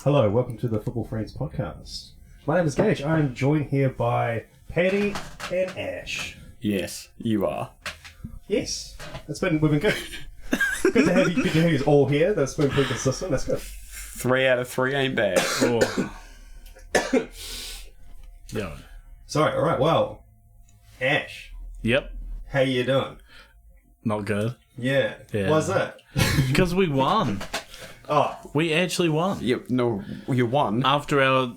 Hello, welcome to the Football Friends podcast. My name is Gage. I am joined here by Paddy and Ash. Yes, you are. Yes, we've been good. Good to have you. Good to have you all here. That's been pretty consistent. That's good. 3 out of 3 ain't bad. Oh. Yeah. Sorry. All right. Well, Ash, Yep. how you doing? Not good. Yeah. Why's that? Because we won. Oh, We actually won. You won. After our,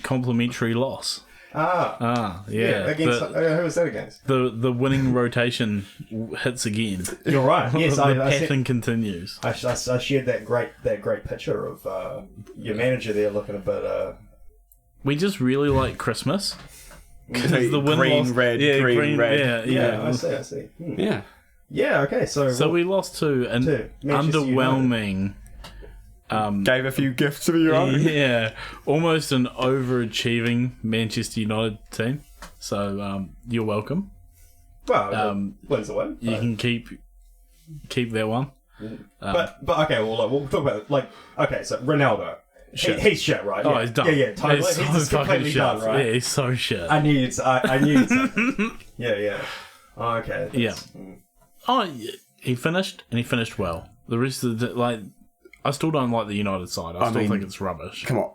complimentary loss. Yeah. Against who was that against? The winning rotation hits again. You're right. Yes, The I pattern continues. I shared that great picture of your manager there looking a bit. We just really like Christmas. Because the win green, loss, red, yeah, green, red. Yeah, I see. Yeah. Yeah. Okay. So we lost to an to Manchester underwhelming. Gave a few gifts of your own. Yeah, almost an overachieving Manchester United team. So you're welcome. Well, wins the win. You can keep that one. But okay, well, we'll talk about it. Okay, so Ronaldo, he's shit, right? Oh, Yeah. he's done. Yeah, totally. He's so He's fucking completely shit. done, right? Yeah, he's so shit. I knew you'd Yeah. Oh, okay. Yeah. Oh, he finished, and he finished well. The rest of the I still don't like the United side. I still think it's rubbish. Come on.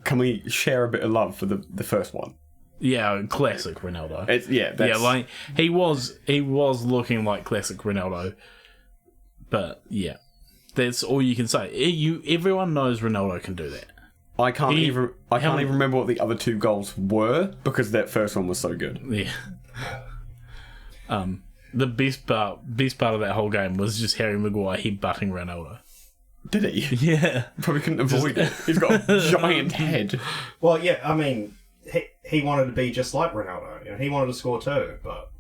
Can we share a bit of love for the first one? Yeah, classic Ronaldo. That's... he was looking like classic Ronaldo. But yeah, that's all you can say. Everyone knows Ronaldo can do that. I can't even remember what the other two goals were because that first one was so good. Yeah. The best part of that whole game was just Harry Maguire headbutting Ronaldo. Did he? Yeah. Probably couldn't avoid it. He's got a giant head. Well, yeah. I mean, he wanted to be just like Ronaldo. You know, he wanted to score too, but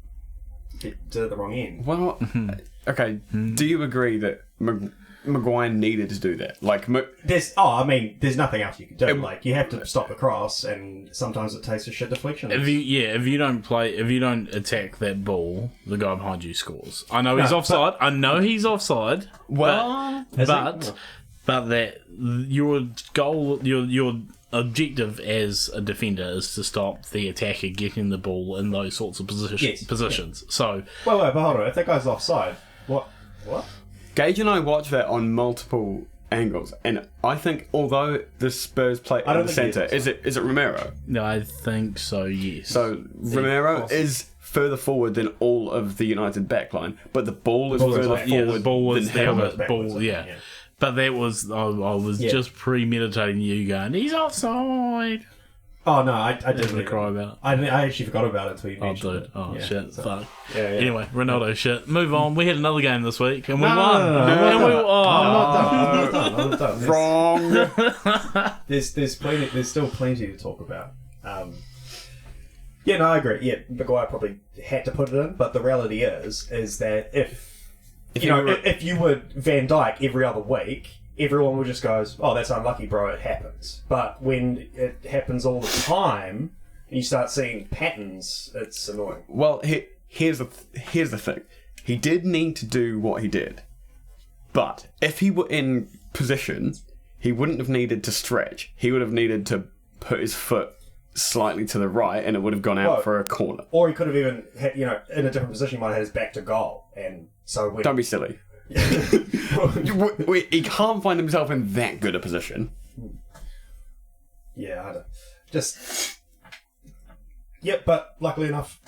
he did it the wrong end. Well, okay. Do you agree that Maguire needed to do that? There's nothing else you can do. You have to stop the cross, and sometimes it takes a shit deflection. If you don't attack that ball, the guy behind you scores. I know he's offside. Well, but that your goal, your objective as a defender is to stop the attacker getting the ball in those sorts of positions. Yeah. So, but hold on. If that guy's offside, what? Gage and I watched that on multiple angles, and I think although the Spurs play in the centre, is it Romero? No, I think so. Yes. So Romero is further forward than all of the United backline, but the ball is further forward. Yeah, the ball was than him. the ball. Yeah. But that was I was just premeditating you going. He's offside. Oh no, I didn't cry about it. I actually forgot about it until you mentioned it. Oh shit! So, Fuck. Yeah. Anyway, Ronaldo shit. Move on. We had another game this week and we won. I'm not done. Wrong. There's plenty. There's still plenty to talk about. I agree. Yeah, Maguire probably had to put it in, but the reality is that if you were Van Dijk every other week, everyone would just go, "Oh, that's unlucky, bro. It happens." But when it happens all the time, and you start seeing patterns, it's annoying. Well, here's the thing. He did need to do what he did, but if he were in position, he wouldn't have needed to stretch. He would have needed to put his foot slightly to the right, and it would have gone out for a corner. Or he could have even had, in a different position. He might have had his back to goal, and so don't be silly. He can't find himself in that good a position. Yeah, I don't. Just. Yep, but luckily enough,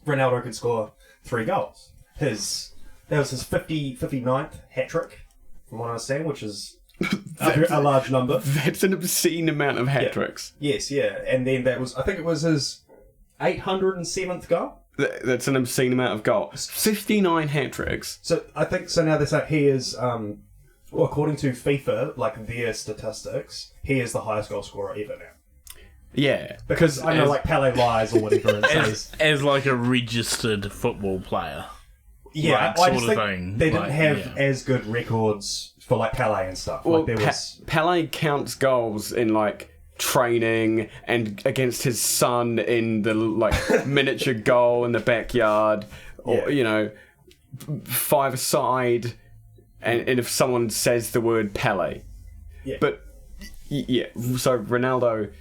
Ronaldo could score 3 goals. That was his 59th hat trick, from what I understand, which is a large number. That's an obscene amount of hat tricks. Yes, yeah, and then I think it was his 807th goal. That's an obscene amount of goals. 59 hat tricks. So I think now they say he is, according to FIFA, their statistics, he is the highest goal scorer ever now. Yeah, because I know Pele lies or whatever it says as a registered football player. Yeah, I just think thing. They didn't have as good records for Pele and stuff. Well, Pele counts goals in training and against his son in the miniature goal in the backyard, or 5-a-side, and if someone says the word Pele, but Yeah, so Ronaldo,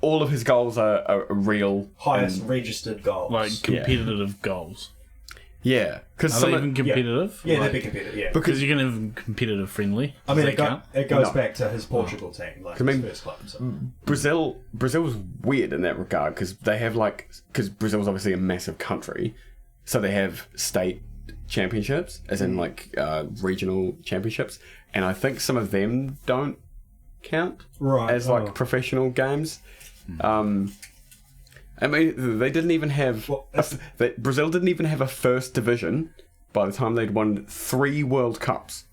all of his goals are real. Highest registered goals. Like competitive goals. Yeah. Are they even competitive? Yeah, they'd be competitive, yeah. Because you can have competitive friendly. I mean, it goes back to his Portugal team, like his first club. So. Brazil's weird in that regard because they have because Brazil's obviously a massive country, so they have state championships, as in regional championships, and I think some of them don't count as professional games. I mean, they didn't even have Brazil didn't even have a first division by the time they'd won 3 World Cups.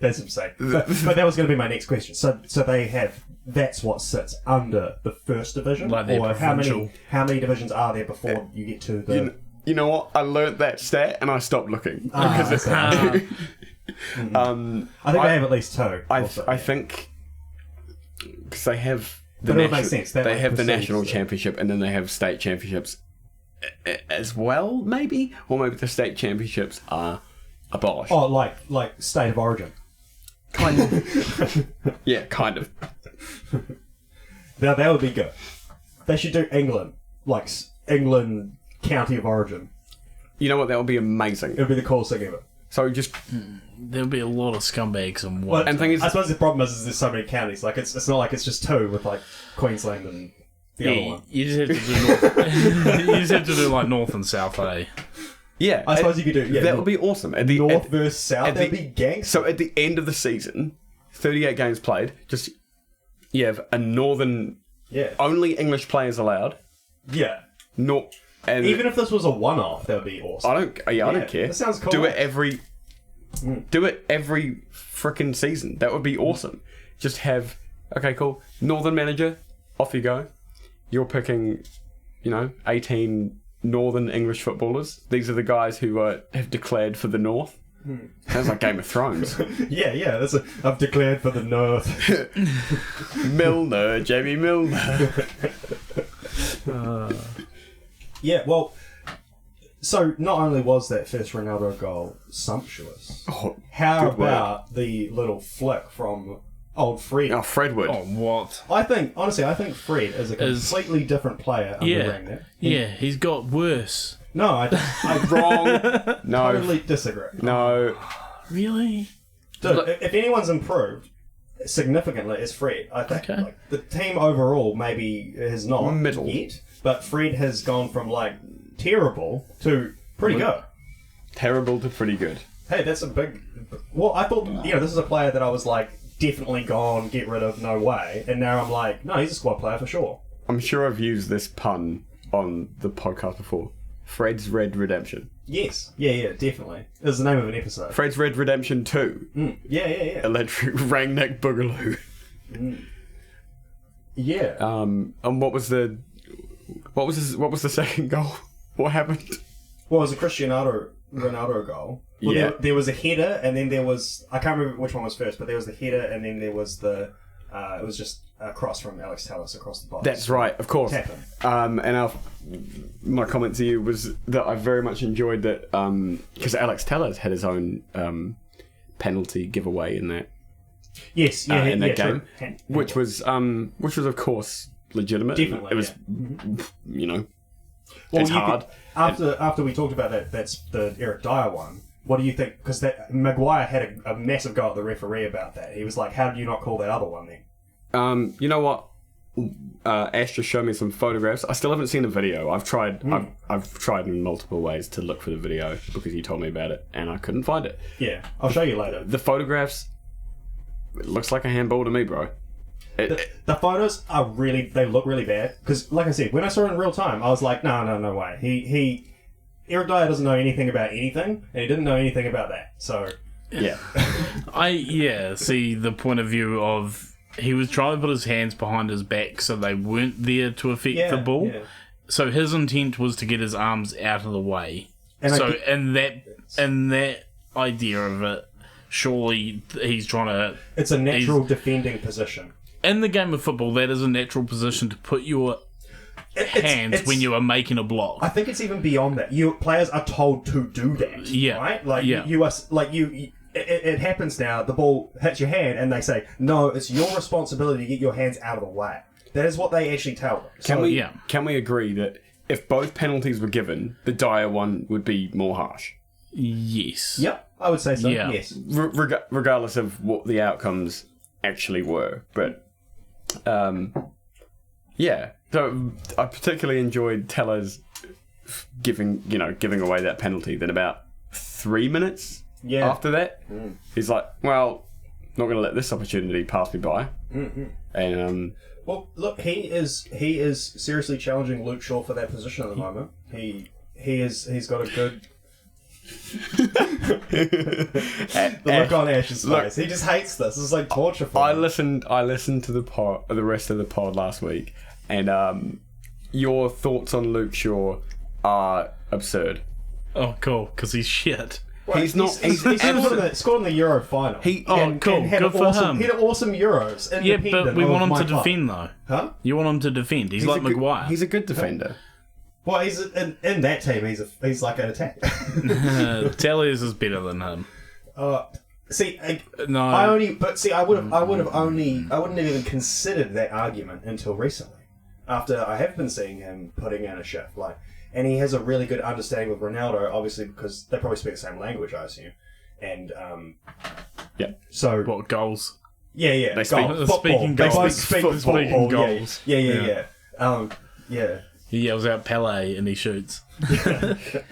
That's insane. But that was going to be my next question. So they have, that's what sits under the first division, like or how many divisions are there before you get to the? You know what? I learnt that stat and I stopped looking because it's. I think they have at least 2. I think because they have. But it makes sense. They have the national championship and then they have state championships as well, maybe? Or maybe the state championships are abolished. Oh, like state of origin. Kind of. Yeah, kind of. Now, that would be good. They should do England. Like, England county of origin. You know what? That would be amazing. It would be the coolest thing ever. So just... There'll be a lot of scumbags and what. And thing is, I suppose the problem is there's so many counties. Like it's not like it's just 2 with like Queensland and the other one. You just have to do North. You just have to do like North and South, eh? Yeah, I suppose you could do. Yeah, that would be awesome. North versus South. That'd be gangster. So at the end of the season, 38 games played. Just you have a northern. Yeah. Only English players allowed. Yeah. And even if this was a one-off, that would be awesome. I don't care. That sounds cool. Do it every frickin' season. That would be awesome. Just have cool. Northern manager, off you go. You're picking, 18 Northern English footballers. These are the guys who have declared for the North. Sounds like Game of Thrones. yeah. I've declared for the North. Milner, Jamie Milner. Yeah, well, so not only was that first Ronaldo goal sumptuous, how about the little flick from old Fred? Oh, Fredwood. Oh, what? I think Fred is a completely different player under Rangnick. He's got worse. No, I wrong. No. Totally disagree. No. Really? Dude, if anyone's improved significantly, it's Fred. I think the team overall maybe is not middle yet. But Fred has gone from, terrible to pretty good. Terrible to pretty good. Hey, that's a big... Well, I thought, this is a player that I was definitely gone, get rid of, no way. And now I'm like, no, he's a squad player for sure. I'm sure I've used this pun on the podcast before. Fred's Red Redemption. Yes. Yeah, definitely. It was the name of an episode. Fred's Red Redemption 2. Yeah. Electric Rangnick Boogaloo. Yeah. And what was the second goal? What happened? Well, it was a Cristiano Ronaldo goal. Well, there was a header, and then there was... I can't remember which one was first, but there was the header, and then there was the... it was just a cross from Alex Telles across the box. That's right, of course. And my comment to you was that I very much enjoyed that... Because Alex Telles had his own penalty giveaway in that... Yes, in that game. Which was, of course... legitimate. Definitely, it was, well, it's hard. After we talked about that, that's the Eric Dyer one. What do you think? Because Maguire had a massive go at the referee about that. He was like, "How did you not call that other one then?" You know what? Ash just showed me some photographs. I still haven't seen the video. I've tried. I've tried in multiple ways to look for the video because he told me about it, and I couldn't find it. Yeah, I'll show you later. The photographs. It looks like a handball to me, bro. The photos are they look really bad because, like I said, when I saw it in real time, I was like, no way. Eric Dyer doesn't know anything about anything, and he didn't know anything about that. So yeah, I see the point of view of he was trying to put his hands behind his back so they weren't there to affect the ball. Yeah. So his intent was to get his arms out of the way. And that idea of it, surely he's trying to. It's a natural defending position. In the game of football, that is a natural position to put your hands when you are making a block. I think it's even beyond that. Players are told to do that. Yeah, right. You are it happens now. The ball hits your hand, and they say, "No, it's your responsibility to get your hands out of the way." That is what they actually tell them. Can we agree that if both penalties were given, the Dyer one would be more harsh? Yes. Yep, I would say so. Yeah. Yes. Regardless of what the outcomes actually were, but yeah. So I particularly enjoyed Teller's giving away that penalty. Then about 3 minutes after that, he's like, "Well, not going to let this opportunity pass me by." Mm-hmm. And well, look, he is seriously challenging Luke Shaw for that position at the moment. He's got a good. The look on Ash's face. He just hates this. It's like torture for him. I listened to the rest of the pod last week, and your thoughts on Luke Shaw are absurd. Oh, cool, because he's shit. Well, he scored in the Euro final. Cool. Good for him. He had awesome Euros. Yeah, but we want him to defend, though. Huh? You want him to defend. He's like Maguire. He's a good defender. Well, he's in that team. He's like an attacker. Tellers is better than him. No. I wouldn't have even considered that argument until recently. After I have been seeing him putting in a shift, and he has a really good understanding with Ronaldo, obviously because they probably speak the same language, I assume. And yeah. So what goals? Yeah. They speaking goals. They speak speaking goals. Yeah. He yells out Pele and he shoots.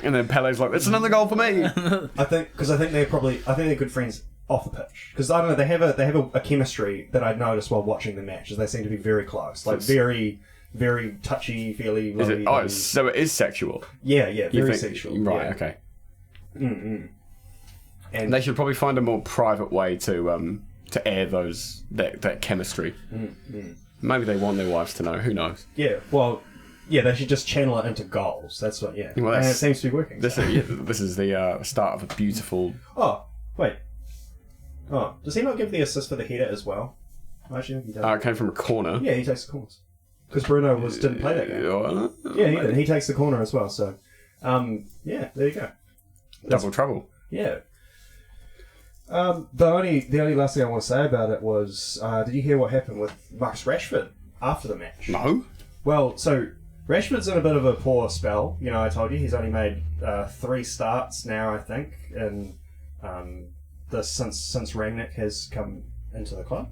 And then Pele's like, "It's another goal for me." I think they're good friends off the pitch, because I don't know, they have a chemistry that I noticed while watching the matches. They seem to be very close, very, very touchy, feely. So it is sexual. Yeah, very sexual. Right, yeah. okay. Mm-mm. And they should probably find a more private way to air that chemistry. Mm-mm. Maybe they want their wives to know. Who knows? Yeah. Well. Yeah, they should just channel it into goals. That's what. Yeah, and it seems to be working. This is the start of a beautiful. Oh wait. Oh, does he not give the assist for the header as well? Actually, he does. It came from a corner. Yeah, he takes the corners because Bruno didn't play that game. Yeah, he did. He takes the corner as well. So, yeah, there you go. Double trouble. Yeah. The only last thing I want to say about it was, did you hear what happened with Marcus Rashford after the match? No. Well, so Rashford's in a bit of a poor spell. I told you he's only made 3 starts now, I think, and since Rangnick has come into the club,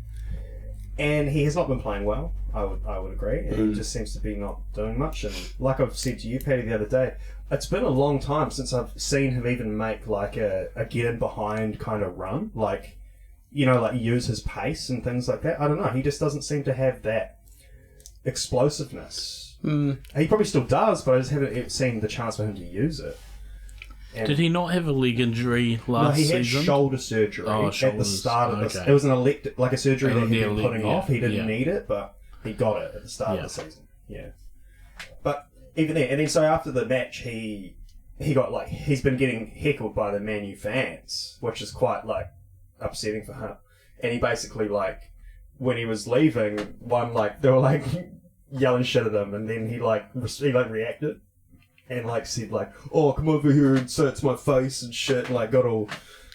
and he has not been playing well. I would agree. He just seems to be not doing much. And like I've said to you, Paddy, the other day, it's been a long time since I've seen him even make like a get in behind kind of run, use his pace and things like that. I don't know. He just doesn't seem to have that explosiveness. He probably still does, but I just haven't seen the chance for him to use it. And did he not have a leg injury last season? No, he had shoulder surgery at the start of this. It was an a surgery that he'd been putting off. He didn't need it, but he got it at the start of the season. Yeah. But even then, and then so after the match, he got he's been getting heckled by the Man U fans, which is quite upsetting for him. And he basically when he was leaving, they were yelling shit at him, and then he reacted and said "Oh, come over here and search my face and shit," and got all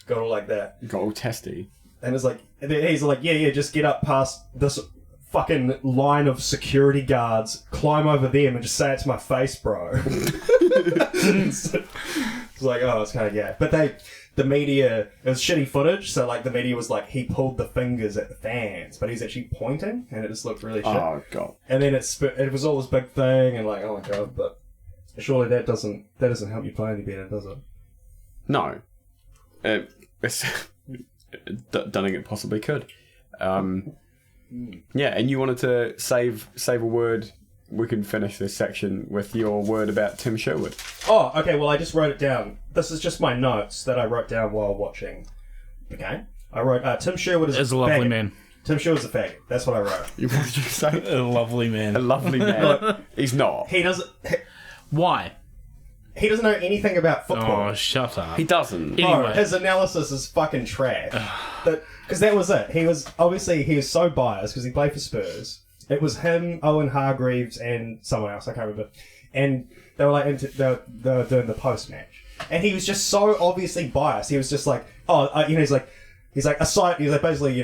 like that. Got all testy. And it's and then he's yeah, just get up past this fucking line of security guards, climb over them, and just say it to my face, bro. It's it's kind of gay. But the media, it was shitty footage, so the media was he pulled the fingers at the fans, but he's actually pointing, and it just looked really shit. Oh god. And then it was all this big thing, and oh my god, but surely that doesn't help you play any better, does it? No. It's dunning it possibly could. Yeah, and you wanted to save a word. We can finish this section with your word about Tim Sherwood. Oh, okay, well I just wrote it down. This is just my notes that I wrote down while watching the game. I wrote, Tim Sherwood is a lovely man. Tim Sherwood's a faggot. That's what I wrote. What did you say? A lovely man. A lovely man. He's not. He doesn't... Why? He doesn't know anything about football. Oh, shut up. He doesn't. Anyway. His analysis is fucking trash. Because that was it. He was so biased because he played for Spurs. It was him, Owen Hargreaves, and someone else. I can't remember. And they were they were doing the post match, and he was just so obviously biased. He was just like, he's like, basically,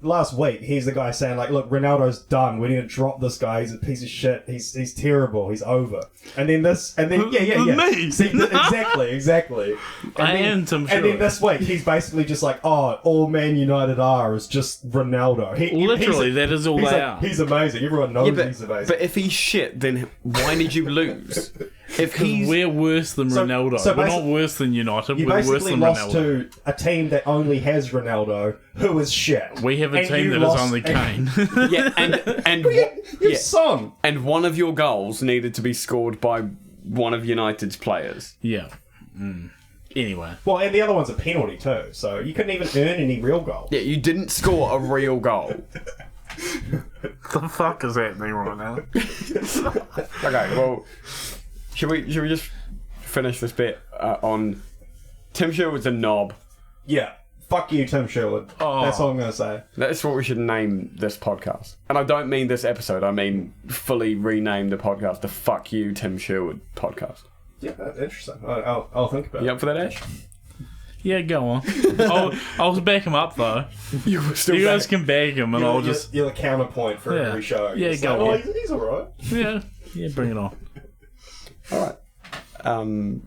last week, he's the guy saying, like, look, Ronaldo's done. We need to drop this guy. He's a piece of shit. He's terrible. He's over. And then Me? See, exactly. I am Tim Sherwood. And then this week, he's basically just like, all Man United are is just Ronaldo. Literally, that is all they are. He's amazing. Everyone knows he's amazing. But if he's shit, then why did you lose? We're worse than Ronaldo. So we're not worse than United. We're worse than lost Ronaldo. to a team that only has Ronaldo, who is shit. We have a team that is only Kane. Yeah, and Son. And one of your goals needed to be scored by one of United's players. Yeah. Anyway. Well, and the other one's a penalty too, so you couldn't even earn any real goals. Yeah, you didn't score a real goal. The fuck is happening right now? Okay, well, should we just finish this bit on Tim Sherwood's a knob? Yeah. Fuck you, Tim Sherwood. Oh. That's all I'm going to say. That's what we should name this podcast. And I don't mean this episode, I mean fully rename the podcast the Fuck You, Tim Sherwood podcast. Yeah, that's interesting. I'll think about it. You up for that, Ash? Yeah, go on. I'll back him up though. You guys can back him, and I'll just you're the counterpoint for every show. Yeah, It's go like, on. He's all right. Yeah, bring it on. All right.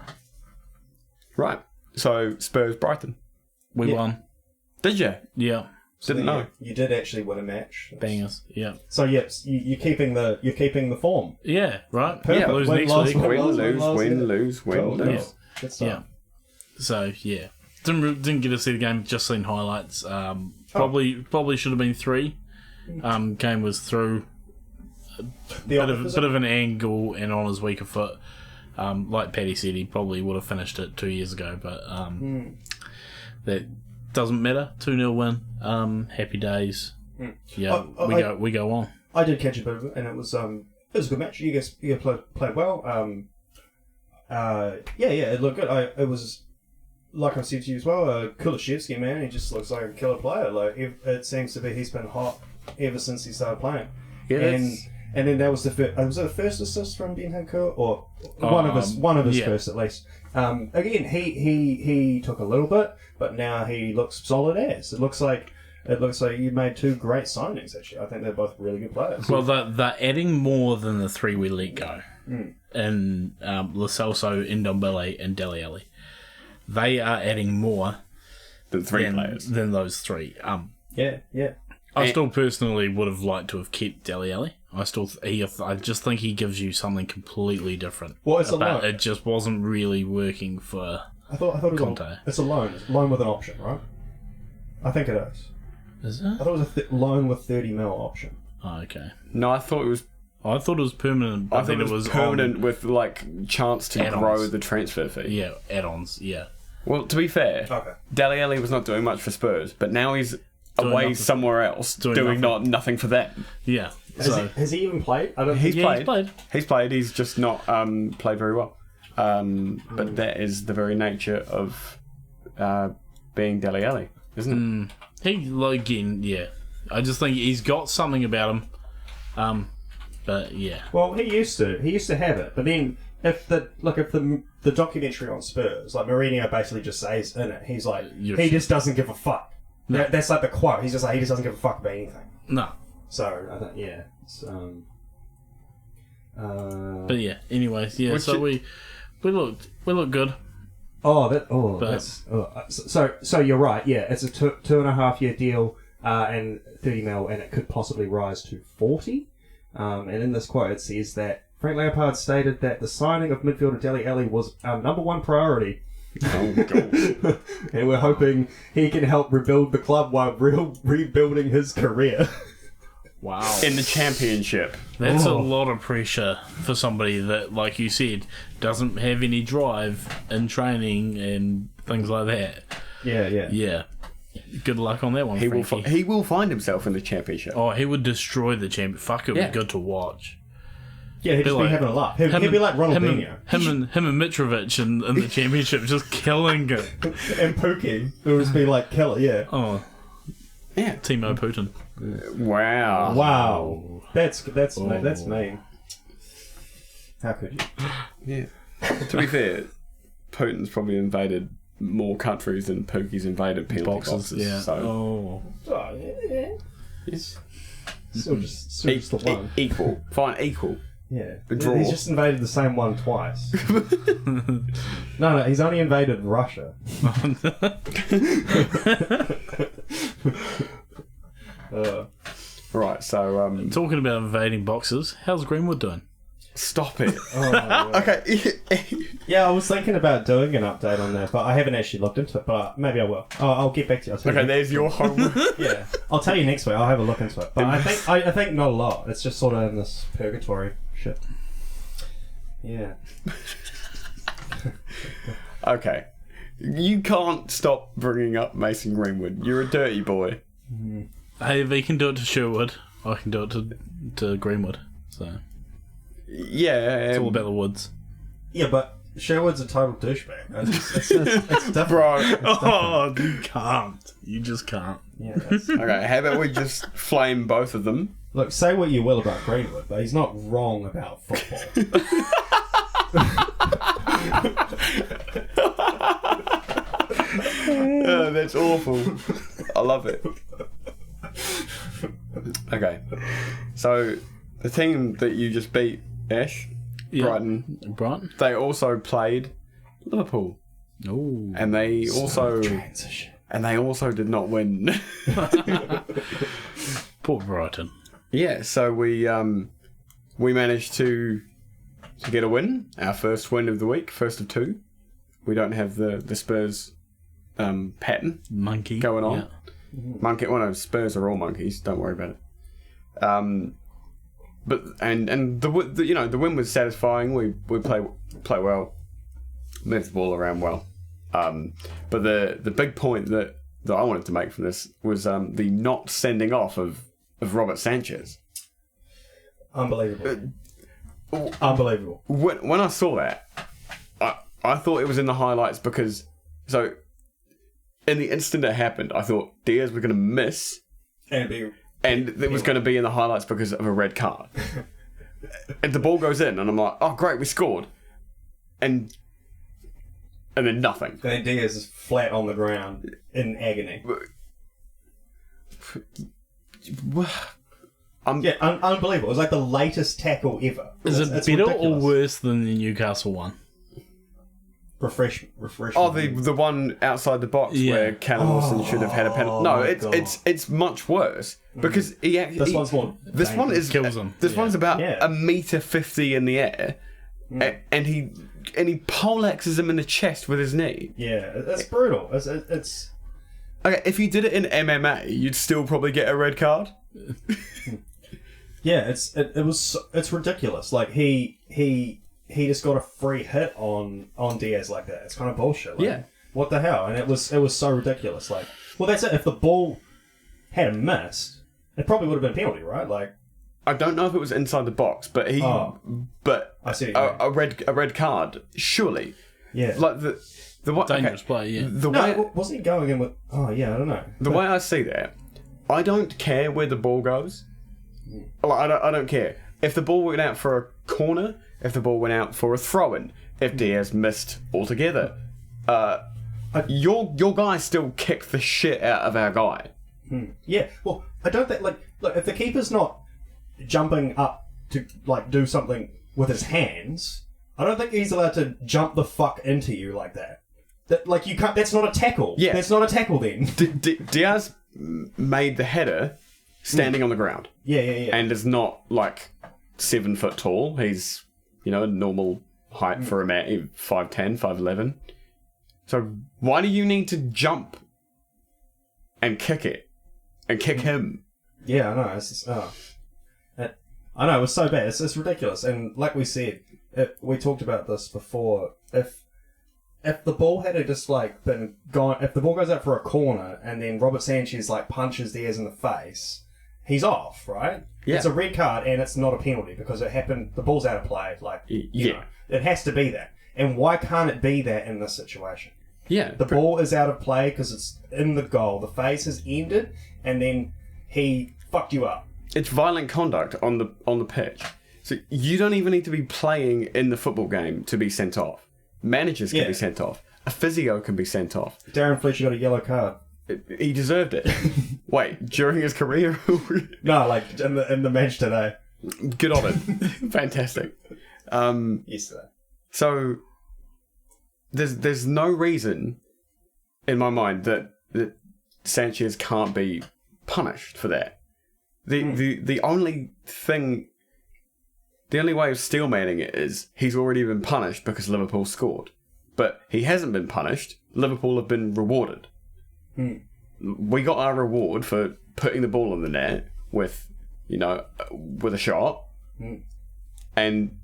Right. So Spurs Brighton. We won. Did you? Yeah. Didn't know. You did actually win a match. Bangers. Yeah. So yes, you're keeping the form. Yeah. Right. Perfect. Yeah. Lose Win, next loss, week. win, Win, loss, lose, loss, win, yeah. lose, win, Cool. lose. Good stuff. Yeah. So yeah, didn't get to see the game. Just seen highlights. Probably should have been 3. Game was through. Bit of an angle and on his weaker foot. Like Paddy said, he probably would have finished it 2 years ago, but that doesn't matter. 2-0 win. Happy days. Yeah, we go on. I did catch a bit of it, and it was a good match. You guys played well. It looked good. It was, like I said to you as well, Kulishevsky, man, he just looks like a killer player. Like it seems to be he's been hot ever since he started playing. Yeah, and then that was was it the first assist from Ben Hancock, or one of his first at least. Again, he took a little bit, but now he looks solid as. It looks like you made 2 great signings. Actually, I think they're both really good players. Well, they're adding more than the 3 we let go. And Lo Celso, Ndombele, and Dele Alli. They are adding more than 3 players than those 3. Yeah. I still personally would have liked to have kept Dele Alli. I just think he gives you something completely different. Well, it's a loan. It just wasn't really working for. I thought it was Conte. It's a loan with an option, right? I think it is. Is it? I thought it was a loan with 30 mil option. Oh, okay. No, I thought it was permanent. I think it was permanent with like chance to add-ons. grow the transfer fee. Yeah, add-ons. Yeah. Well, to be fair, Okay. Dele Alli was not doing much for Spurs, but now he's away nothing. somewhere else, doing nothing for them. Yeah. Has he even played? I don't. He's Yeah, played. He's played. He's just not played very well. But that is the very nature of being Dele Alli, isn't it? Yeah. I just think he's got something about him. But yeah. Well, he used to have it, but then if the documentary on Spurs, like Mourinho basically just says in it, he's like he just doesn't give a fuck. No. That's like the quote. He's just like he just doesn't give a fuck about anything. No. So I think it's, But yeah. Anyways, yeah. So we look good. So you're right. Yeah, it's a 2.5 year deal and 30 mil, and it could possibly rise to 40. And in this quote, it says that Frank Lampard stated that the signing of midfielder Dele Alli was our number 1 priority. Oh, God. And we're hoping he can help rebuild the club while rebuilding his career. Wow. In the championship. That's a lot of pressure for somebody that, like you said, doesn't have any drive in training and things like that. Yeah. Yeah. Good luck on that one, Frankie. He will find himself in the championship. Oh, he would destroy the champion. Fuck, it would be good to watch. Yeah, he'd just be having a laugh. He'd be like Ronaldinho. Him and Mitrovic in the championship just killing it. And Pookie. It would just be like killer, yeah. Oh. Yeah. Timo Putin. Wow. That's mean. How could you? Yeah. To be fair, Putin's probably invaded more countries than Pookie's invaded penalty boxes. Yeah. So. Oh, yeah. Yes. Still just the one. Equal. Fine, equal. Yeah. A draw. He's just invaded the same one twice. No, he's only invaded Russia. Right, so... Talking about invading boxes, how's Greenwood doing? Stop it. Okay. Yeah, I was thinking about doing an update on that, but I haven't actually looked into it, but maybe I will. I'll get back to you. Okay, there's your homework. Yeah. I'll tell you next week. I'll have a look into it. But I think not a lot. It's just sort of in this purgatory shit. Yeah. Okay. You can't stop bringing up Mason Greenwood. You're a dirty boy. Hey, if he can do it to Sherwood, I can do it to Greenwood. So yeah. it's all about the woods. Yeah, but Sherwood's a total douchebag. It's different. Bro. Oh, you can't. You just can't. Yeah, Okay, how about we just flame both of them? look, say what you will about Greenwood, but he's not wrong about football. That's awful. I love it. Okay, so the team that you just beat, Ash, Brighton, they also played Liverpool. Ooh. And they also transition. And they also did not win. Poor Brighton. Yeah, so we managed to get a win, our first win of the week, first of two. We don't have the Spurs pattern monkey going on. Yeah. Monkey. Well, no, Spurs are all monkeys. Don't worry about it. But the win was satisfying. We play well, move the ball around well. But the big point that I wanted to make from this was the not sending off of Robert Sanchez. Unbelievable. Unbelievable. When I saw that, I thought it was in the highlights because in the instant it happened, I thought Diaz was going to miss, and it was going to be in the highlights because of a red card. And the ball goes in, and I'm like, oh great, we scored, and then nothing. And then Diaz is flat on the ground in agony. Unbelievable. It was like the latest tackle ever. Is it It's better ridiculous. or worse than the Newcastle one? Refresh. Oh, the one outside the box where Callum Wilson should have had a penalty. No, it's much worse because he actually. This one's more. This one is kills him. This one's about Yeah. 1.50 m in the air, and he poleaxes him in the chest with his knee. Yeah, it's brutal. It's Okay, if you did it in MMA, you'd still probably get a red card. yeah. It's ridiculous. Like he just got a free hit on Diaz like that. It's kind of bullshit. Like, Yeah. What the hell? And it was so ridiculous. Like, well, that's it. If the ball had missed, it probably would have been a penalty, right? Like, I don't know if it was inside the box, but but I see what you mean. a red card, surely. Yeah. Like the way, Dangerous play, yeah. Wasn't he going in with? Oh yeah, I don't know. The way I see that, I don't care where the ball goes. Like, I don't care if the ball went out for a corner, if the ball went out for a throw-in, if Diaz missed altogether. Your guy still kicked the shit out of our guy. Yeah. Well, I don't think look if the keeper's not jumping up to do something with his hands, I don't think he's allowed to jump the fuck into you like that. That you can't. That's not a tackle. Yeah. That's not a tackle then. Diaz made the header standing on the ground. Yeah. And is not 7 foot tall. He's a normal height for a man, 5'10", 5'11". So why do you need to jump and kick it and kick him? Yeah, I know. It's just, I know, it was so bad. It's ridiculous. And like we said, we talked about this before. If the ball had just been gone, if the ball goes out for a corner and then Robert Sanchez punches Diaz in the face, he's off, right? Yeah. It's a red card and it's not a penalty because it happened. The ball's out of play. You know, it has to be that. And why can't it be that in this situation? Yeah. The ball is out of play because it's in the goal. The phase has ended, and then he fucked you up. It's violent conduct on the pitch. So you don't even need to be playing in the football game to be sent off. Managers can be sent off. A physio can be sent off. Darren Fletcher got a yellow card. He deserved it. Wait, during his career? No, like in the match today. Good on it. Fantastic. Yesterday. So there's no reason in my mind that Sanchez can't be punished for that. The only way of steelmanning it is he's already been punished because Liverpool scored. But he hasn't been punished. Liverpool have been rewarded. We got our reward for putting the ball in the net with a shot. And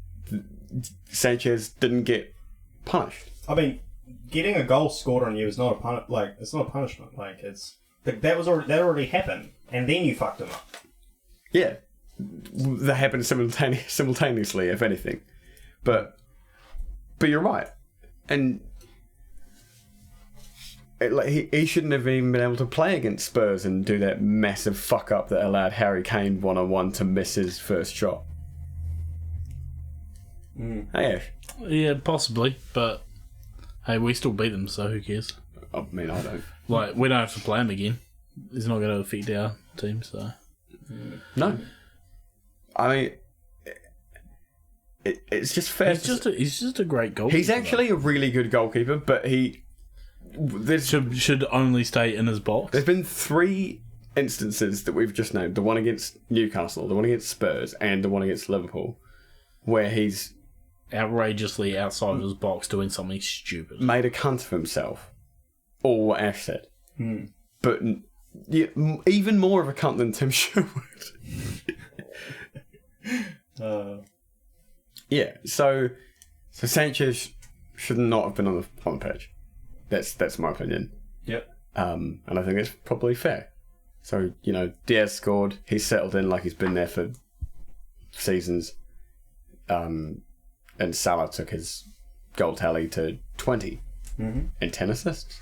Sanchez didn't get punished. I mean, getting a goal scored on you is not it's not a punishment. Like that already happened, and then you fucked him up. Yeah, that happened simultaneously, if anything. But you're right, and he shouldn't have even been able to play against Spurs and do that massive fuck up that allowed Harry Kane 1-on-1 to miss his first shot. Hey, Ash. Yeah, possibly, but hey, we still beat them, so who cares? I mean, I don't. Like, we don't have to play him again. It's not going to affect our team, so. No. I mean, it's just fair. He's just a great goalkeeper. He's actually a really good goalkeeper, but he should only stay in his box. There's been 3 instances that we've just named: the one against Newcastle, the one against Spurs, and the one against Liverpool, where he's outrageously outside of his box doing something stupid. Made a cunt of himself. Or what Ash said. But even more of a cunt than Tim Sherwood. Yeah, so Sanchez should not have been on the pitch. That's my opinion. Yep. And I think it's probably fair. So, Diaz scored. He's settled in like he's been there for seasons. And Salah took his goal tally to 20 and 10 assists.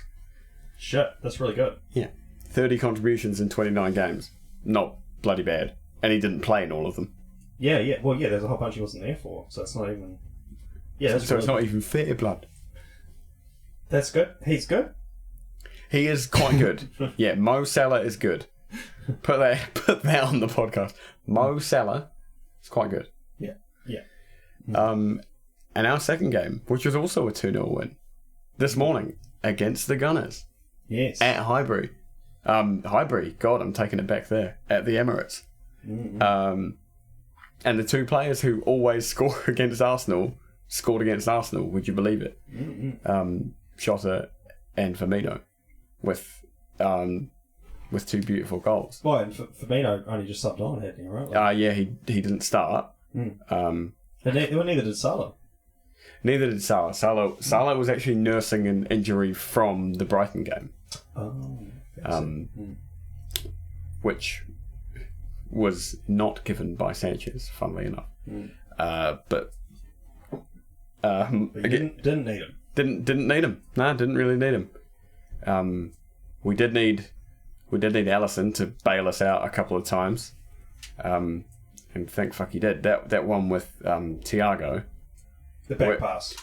Shit, that's really good. Yeah. 30 contributions in 29 games. Not bloody bad. And he didn't play in all of them. Yeah. Well, there's a whole bunch he wasn't there for, so it's not even... Yeah, that's so really it's not even fair blood. That's good. He's good. He is quite good. Yeah, Mo Salah is good. Put that on the podcast. Mo Salah is quite good. Yeah. And our second game, which was also a 2-0 win, this morning against the Gunners. Yes. At Highbury. Highbury, God, I'm taking it back there. At the Emirates. And the 2 players who always score against Arsenal scored against Arsenal. Would you believe it? Shota and Firmino with 2 beautiful goals. Well, and Firmino only just subbed on, hadn't he? Right? Yeah, he didn't start. And neither did Salah. Neither did Salah. Salah was actually nursing an injury from the Brighton game. Which was not given by Sanchez, funnily enough. But didn't need him. Didn't need him. No, didn't really need him. We did need Alisson to bail us out a couple of times. And thank fuck he did. That one with Thiago. The back pass.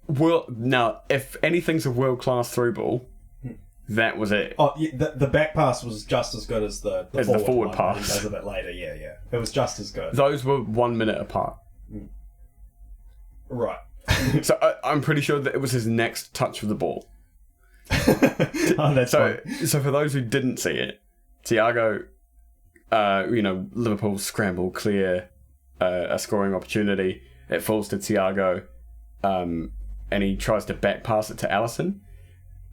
Well, now, if anything's a world-class through ball, that was it. Oh, yeah, the back pass was just as good as the forward one pass. He does a bit later, yeah. It was just as good. Those were 1 minute apart. Right. So I'm pretty sure that it was his next touch of the ball. That's so for those who didn't see it, Thiago, Liverpool scramble clear a scoring opportunity. It falls to Thiago, and he tries to back pass it to Alisson,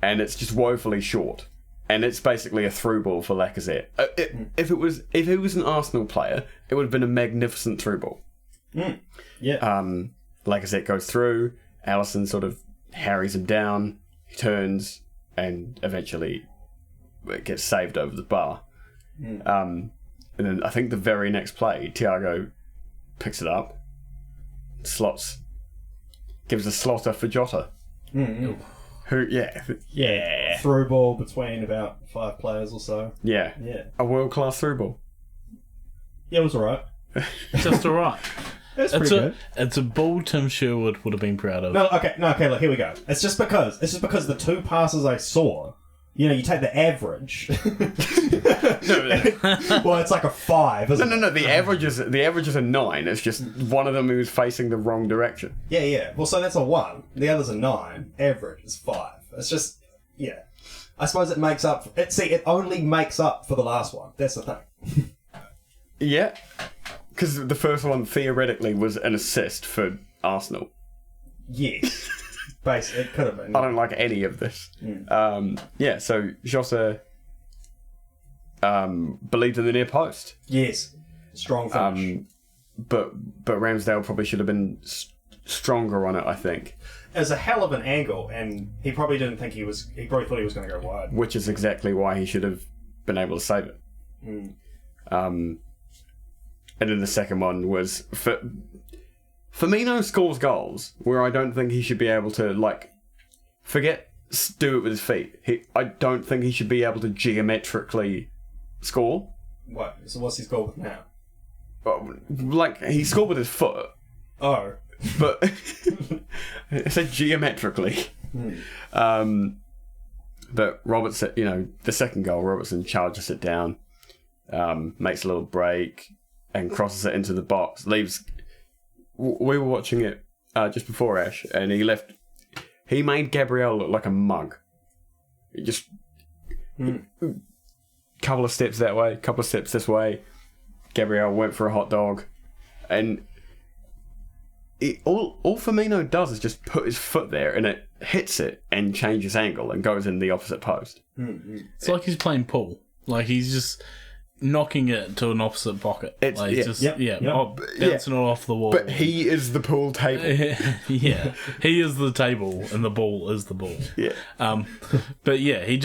and it's just woefully short. And it's basically a through ball for Lacazette. If it was an Arsenal player, it would have been a magnificent through ball. Yeah. Lacazette goes through. Alisson sort of harries him down. He turns and eventually it gets saved over the bar. And then I think the very next play, Thiago picks it up, gives a slotter for Jota. Who, yeah. Through ball between about 5 players or so. Yeah. A world-class through ball. Yeah, it was alright. Just alright. That's pretty good. It's a ball Tim Sherwood would have been proud of. No, okay, look, here we go. It's just because the two passes I saw, you take the average. Well, it's like a 5, isn't it? No. The average is a 9. It's just one of them who's facing the wrong direction. Yeah. Well, so that's a 1. The other's a 9. Average is 5. It's just, yeah. I suppose it makes up. It only makes up for the last one. That's the thing. Yeah, because the first one theoretically was an assist for Arsenal. Yes. Basically, it could have been. I don't like any of this. Yeah, so Jota believed in the near post. Yes. Strong finish. But Ramsdale probably should have been stronger on it, I think. It was a hell of an angle, and he probably didn't think he probably thought he was going to go wide. Which is exactly why he should have been able to save it. And then the second one was... Firmino scores goals where I don't think he should be able to, forget do it with his feet. I don't think he should be able to geometrically score. What? So what's his goal with now? He scored with his foot. Oh. But I said geometrically. But Robertson, the second goal, Robertson charges it down, makes a little break, and crosses it into the box. Leaves. We were watching it just before Ash, and he made Gabriel look like a mug. He just couple of steps that way, couple of steps this way. Gabriel went for a hot dog, and all Firmino does is just put his foot there, and it hits it and changes angle and goes in the opposite post. It's like he's playing pool. Like he's just knocking it to an opposite pocket. Bouncing it off the wall. But he is the pool table. Yeah, he is the table, and the ball is the ball. Yeah. But yeah, he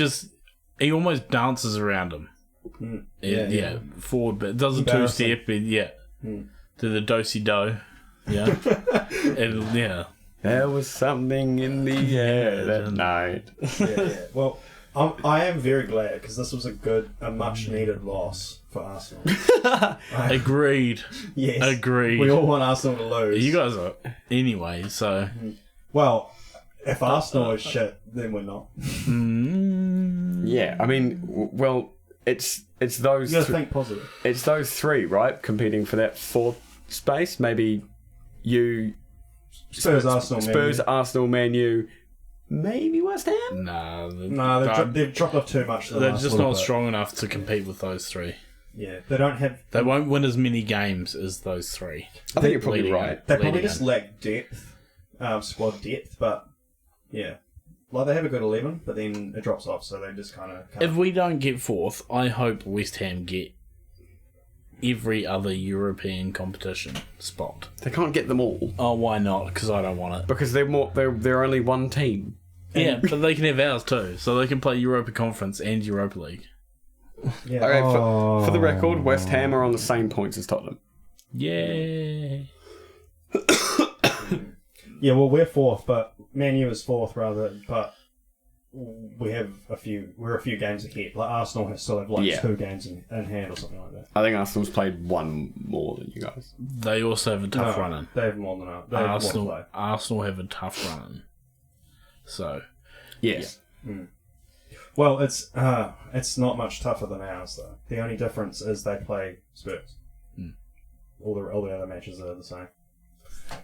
almost dances around him. Forward, but does a 2-step. To the do-si-do. Yeah. And yeah. There was something in the air that night. Yeah. Well, I am very glad because this was a much needed loss for Arsenal. Agreed. Yes. Agreed. We all want Arsenal to lose. You guys are anyway, so. Well, if Arsenal is shit, then we're not. Yeah, I mean, well, it's those. You gotta think positive. It's those three, right? Competing for that fourth space. Maybe Spurs, Arsenal, Man U. Maybe West Ham? No, they've dropped off too much. They're just not strong enough to compete with those three. Yeah, they don't have. They won't win as many games as those three. I think you're probably right. They probably just lack depth, squad depth. But yeah, they have a good 11, but then it drops off, so they just kind of. If we don't get fourth, I hope West Ham get every other European competition spot. They can't get them all. Oh, why not? Because I don't want it. Because they're only one team. Yeah, but they can have ours too, so they can play Europa Conference and Europa League. Yeah. Okay, for the record, West Ham are on the same points as Tottenham. Yay! Yeah, well, we're fourth, but Man U is fourth but we're a few games ahead. Like Arsenal still have 2 games in hand or something like that. I think Arsenal's played one more than you guys. They also have a tough run in. They have more than us. Arsenal have a tough run in. So, yes. Yeah. Well, it's not much tougher than ours though. The only difference is they play Spurs. All the other matches are the same.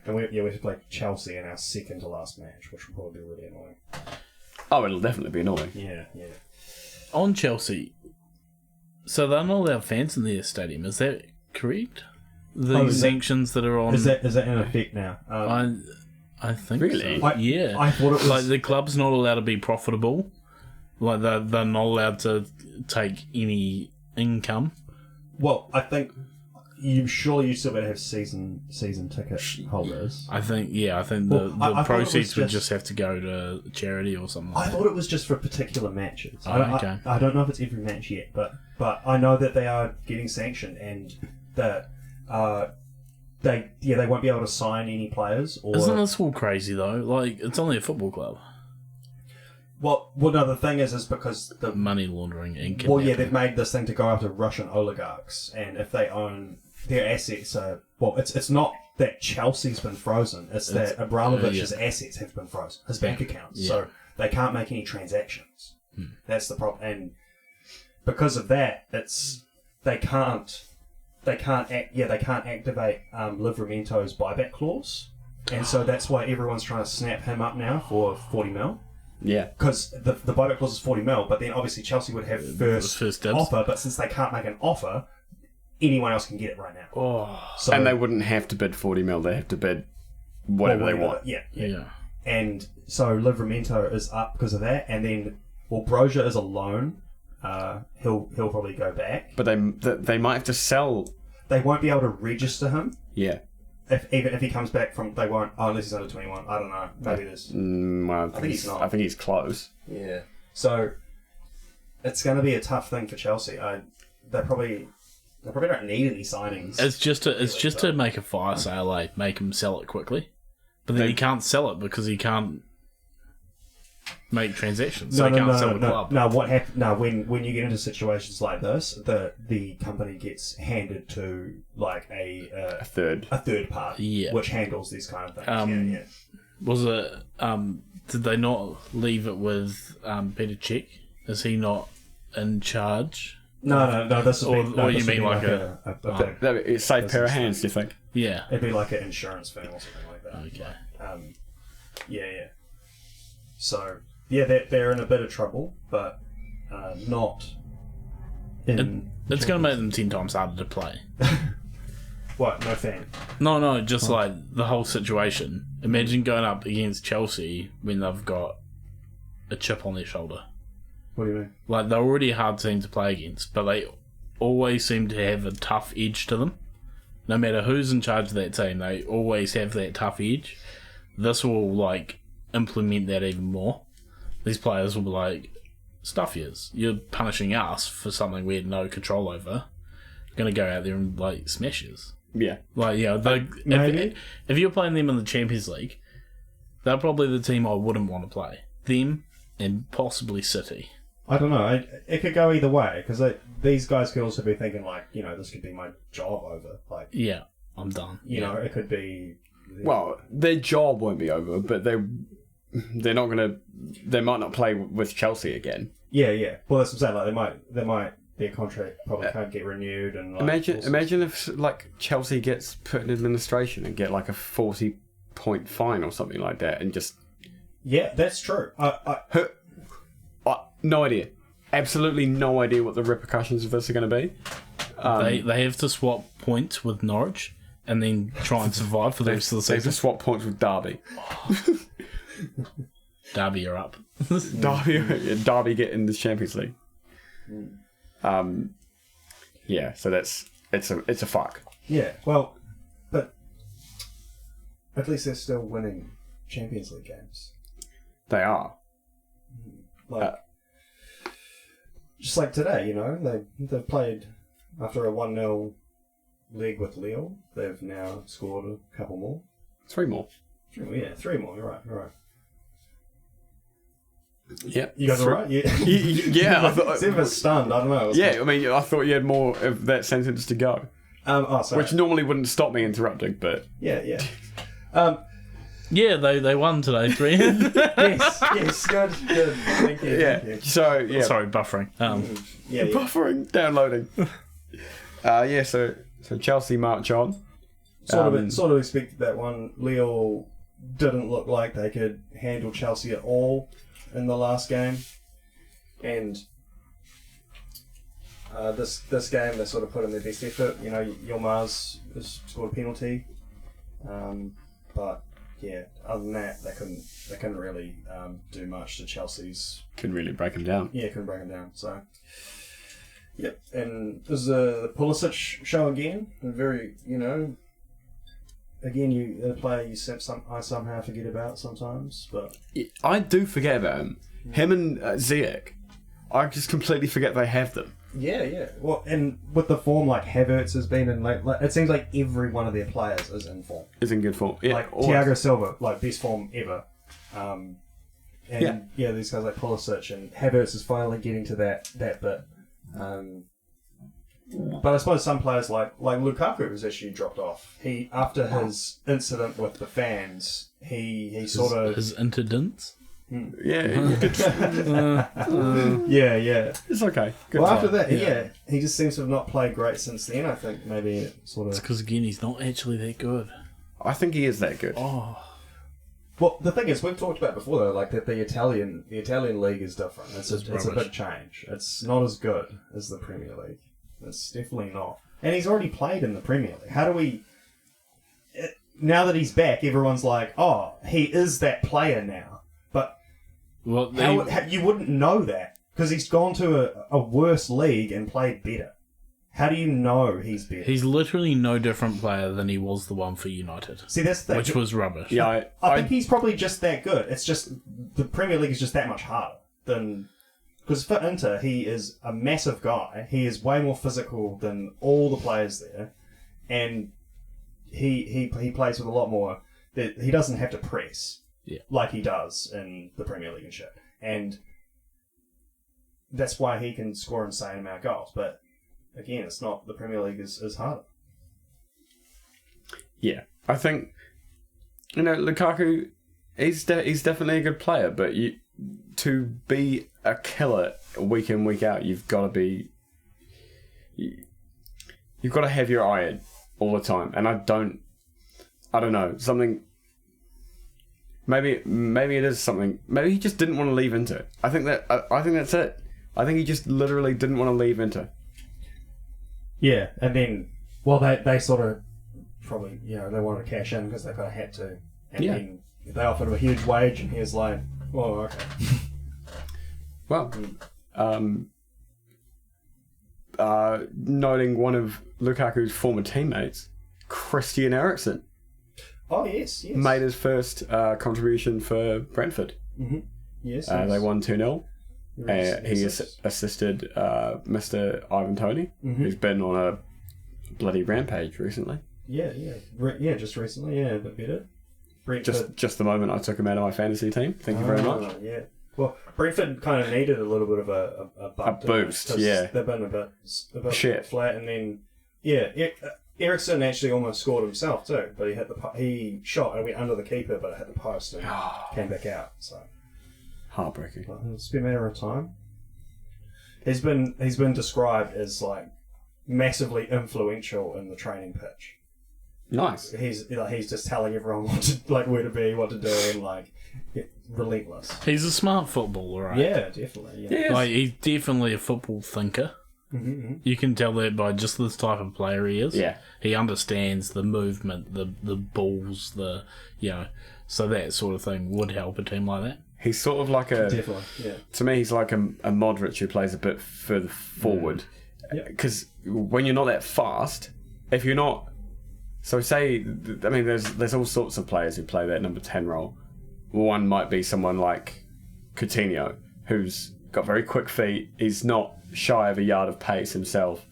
And we have to play Chelsea in our second to last match, which will probably be really annoying. Oh, it'll definitely be annoying. Yeah. On Chelsea, so they're not allowed fans in their stadium. Is that correct? The sanctions that are on. Is that in effect now? I think really? So. Yeah. I thought it was like the club's not allowed to be profitable. Like they're not allowed to take any income. Well, I think you still better have season ticket holders. I think the proceeds would just have to go to charity or something. I thought it was just for particular matches. Okay. I don't know if it's every match yet, but I know that they are getting sanctioned and that they won't be able to sign any players. Isn't this all crazy though? Like it's only a football club. Well, no. The thing is because the money laundering and kidnapping. Well, yeah, they've made this thing to go after Russian oligarchs, and if they own their assets, it's not that Chelsea's been frozen. It's that Abramovich's assets have been frozen, his bank accounts. So they can't make any transactions. That's the problem. And because of that, they can't activate Livramento's buyback clause. And so that's why everyone's trying to snap him up now for 40 mil. Yeah. Because the buyback clause is 40 mil, but then obviously Chelsea would have first offer, but since they can't make an offer, anyone else can get it right now. So, and they wouldn't have to bid 40 mil, they have to bid whatever they want. Yeah. And so Livramento is up because of that, and then, Broja is a loan. He'll probably go back. But they might have to sell. They won't be able to register him. Yeah. Even if he comes back from, they won't. Oh, unless he's under 21. I don't know. Maybe there's. Well, I think he's not. I think he's close. Yeah. So it's going to be a tough thing for Chelsea. They probably don't need any signings. It's just to make a fire sale, make him sell it quickly. But then he can't sell it because he can't make transactions. So he can't sell the club. No, what happens? No, when you get into situations like this, the company gets handed to like a third party, which handles these kind of things. Was it? Did they not leave it with Peter Cech? Is he not in charge? No. This is or you mean like a big safe pair of hands? Do you think? Yeah, it'd be like an insurance firm or something like that. Okay. Yeah. So they're in a bit of trouble, but not. It's going to make them 10 times harder to play. What? No fan? No, just like the whole situation. Imagine going up against Chelsea when they've got a chip on their shoulder. What do you mean? Like, they're already a hard team to play against, but they always seem to have a tough edge to them. No matter who's in charge of that team, they always have that tough edge. This will, implement that even more. These players will be like, stuff yous. You're punishing us for something we had no control over. We're going to go out there and, smash yous. Yeah. If you're playing them in the Champions League, they're probably the team I wouldn't want to play. Them and possibly City. I don't know. It could go either way, because these guys could also be thinking, this could be my job over. Yeah, I'm done. You know, it could be... Well, their job won't be over, but they're not going to... They might not play with Chelsea again. Yeah. Well, that's what I'm saying. They might... Their contract probably can't get renewed. And imagine if Chelsea gets put in administration and get a 40-point fine or something like that, and just... Yeah, that's true. No idea. Absolutely no idea what the repercussions of this are going to be. They have to swap points with Norwich and then try and survive for the rest of the season. They have to swap points with Derby. Derby are up. Derby get in the Champions League. Yeah, so it's a fuck. Yeah, well, but at least they're still winning Champions League games. They are. Just like today, they've played after a 1-0 league with Lille. They've now scored a couple more. 3 more. 3 more, yeah, 3 more. You're right. Yeah. You guys all right? Yeah. It's a bit stunned. I don't know. Yeah, I mean, I thought you had more of that sentence to go. Sorry. Which normally wouldn't stop me interrupting, but... Yeah. Yeah, they won today, 3. yes, good. Thank you. Yeah. Thank you. So, yeah. Sorry, buffering. Buffering, downloading. So Chelsea march on. Sort of expected that one. Lille didn't look like they could handle Chelsea at all in the last game, and this game they sort of put in their best effort. Yilmaz has scored a penalty, but yeah, other than that, they couldn't really do much to Chelsea's. Couldn't really break them down. Yeah, couldn't break them down. So, yep, and this is the Pulisic show again. Very, again, a player I somehow forget about sometimes, but I do forget about him. Him and Ziyech, I just completely forget they have them. Yeah. Well, and with the form Havertz has been in, it seems like every one of their players is in form. Is in good form. Yeah. Thiago Silva, best form ever. These guys like Pulisic and Havertz is finally getting to that bit. But I suppose some players like Lukaku has actually dropped off. He after his incident with the fans, he sort of his incidents. Yeah. Yeah. It's okay. Good Well, time. after that, he just seems to have not played great since then. I think maybe it sort It's of. because again he's not actually that good. I think he is that good. Oh, Well, the thing is, we've talked about before though, like that the Italian league is different. It's a rubbish. big change. It's not as good as the Premier League. It's definitely not. And he's already played in the Premier League. How do we? Now that he's back, everyone's like, "Oh, he is that player now." But well, how you wouldn't know that because he's gone to a worse league and played better. How do you know he's better? he's literally no different player than he was the one for United, See, that's the thing. which was rubbish. Yeah, I think he's probably just that good. It's just the Premier League is just that much harder than because for Inter he is a massive guy. He is way more physical than all the players there, and he plays with a lot more. That he doesn't have to press like he does in the Premier League and shit, and that's why he can score insane amount of goals. But again, it's not the Premier League is harder. Yeah, I think Lukaku, he's definitely a good player, but to be a killer week in week out, you've got to have your eye in all the time, and I don't know something. Maybe it is something. Maybe he just didn't want to leave Inter. I think that's it. I think he just literally didn't want to leave Inter. Yeah, and then, they sort of probably, they wanted to cash in because they kind of had to. And then they offered him a huge wage, and he was like, "Oh, okay." Well, noting one of Lukaku's former teammates, Christian Eriksen, Oh, yes. made his first contribution for Brentford. Mm-hmm. Yes. They won 2-0. He Yes. assisted Mr. Ivan Toney, who's been on a bloody rampage recently. Yeah. Just recently, a bit better. Brentford. Just the moment I took him out of my fantasy team. Thank you very much. Yeah. Well, Brentford kind of needed a little bit of a bump. A boost, 'Cause yeah. They've been a bit Shit. flat, and then Ericsson actually almost scored himself too, but he shot and went under the keeper, but it hit the post and came back out. So Heartbreaking. it's been a matter of time. He's been described as like massively influential in the training pitch. Nice. He's just telling everyone where to be, what to do, and relentless. He's a smart footballer, right? Yeah, definitely. Yeah. Yes. Like he's definitely a football thinker. Mm-hmm. You can tell that by just this type of player he is. Yeah. He understands the movement, the balls, so that sort of thing would help a team like that. He's sort of like a... Definitely, yeah. To me, he's like a Modric who plays a bit further forward. Yep. Because when you're not that fast, if you're not... So there's all sorts of players who play that number 10 role. One might be someone like Coutinho, who's got very quick feet. He's not shy of a yard of pace himself.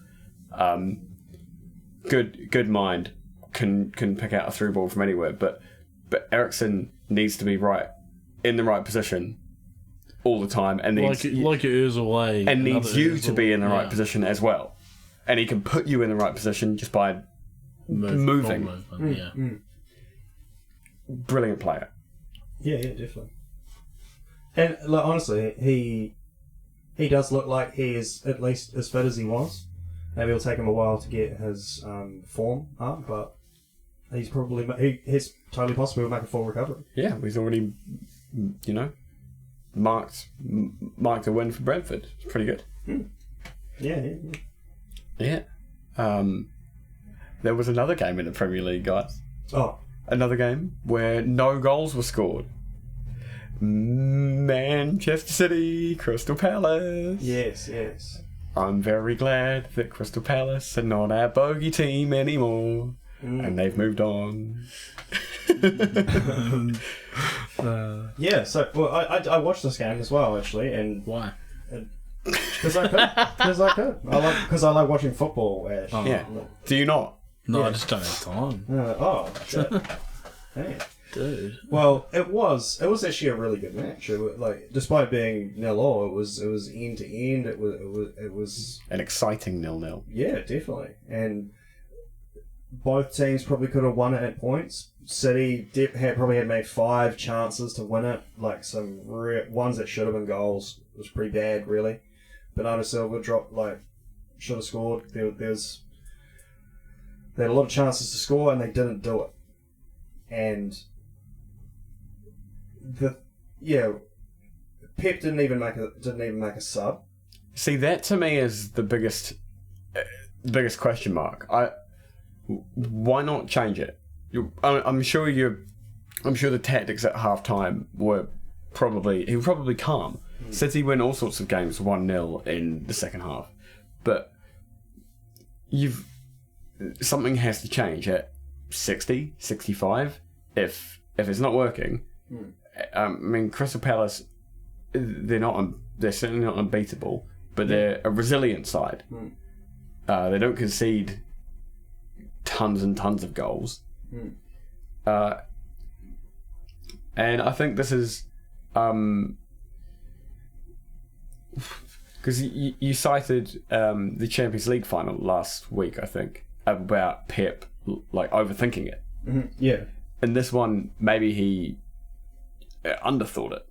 Good mind, can pick out a through ball from anywhere. But Eriksen needs to be in the right position all the time, and needs like it is away, and needs you to be in the right position as well. And he can put you in the right position just by moving. Brilliant player. Yeah, definitely. And honestly, he does look like he is at least as fit as he was. Maybe it'll take him a while to get his form up, but he's totally possible to make a full recovery. Yeah, he's already, marked a win for Brentford. It's pretty good. Yeah. There was another game in the Premier League, guys. Oh. Another game where no goals were scored. Manchester City, Crystal Palace. Yes. I'm very glad that Crystal Palace are not our bogey team anymore. And they've moved on. Yeah, so I watched this game as well, actually, and Why? because I could. Because I like watching football. Yeah. Do you not? No, Yeah. I just don't have time. Shit. Hey. Dude. Well, it was actually a really good match. Despite being 0-0, it was end to end. It was an exciting 0-0. Yeah, definitely. And both teams probably could have won it at points. City probably had made 5 chances to win it, like some ones that should have been goals. It was pretty bad, really. Bernardo Silva should have scored. They had a lot of chances to score and they didn't do it. And Pep didn't even make a sub. See, that to me is the biggest question mark. Why not change it? I'm sure the tactics at halftime were probably calm. City win all sorts of games 1-0 in the second half, but something has to change at 60, 65 if it's not working. I mean, Crystal Palace, they're certainly not unbeatable, but they're a resilient side. They don't concede tons and tons of goals. And I think this is because you cited the Champions League final last week, I think, about Pep overthinking it. Yeah. In this one, maybe he underthought it.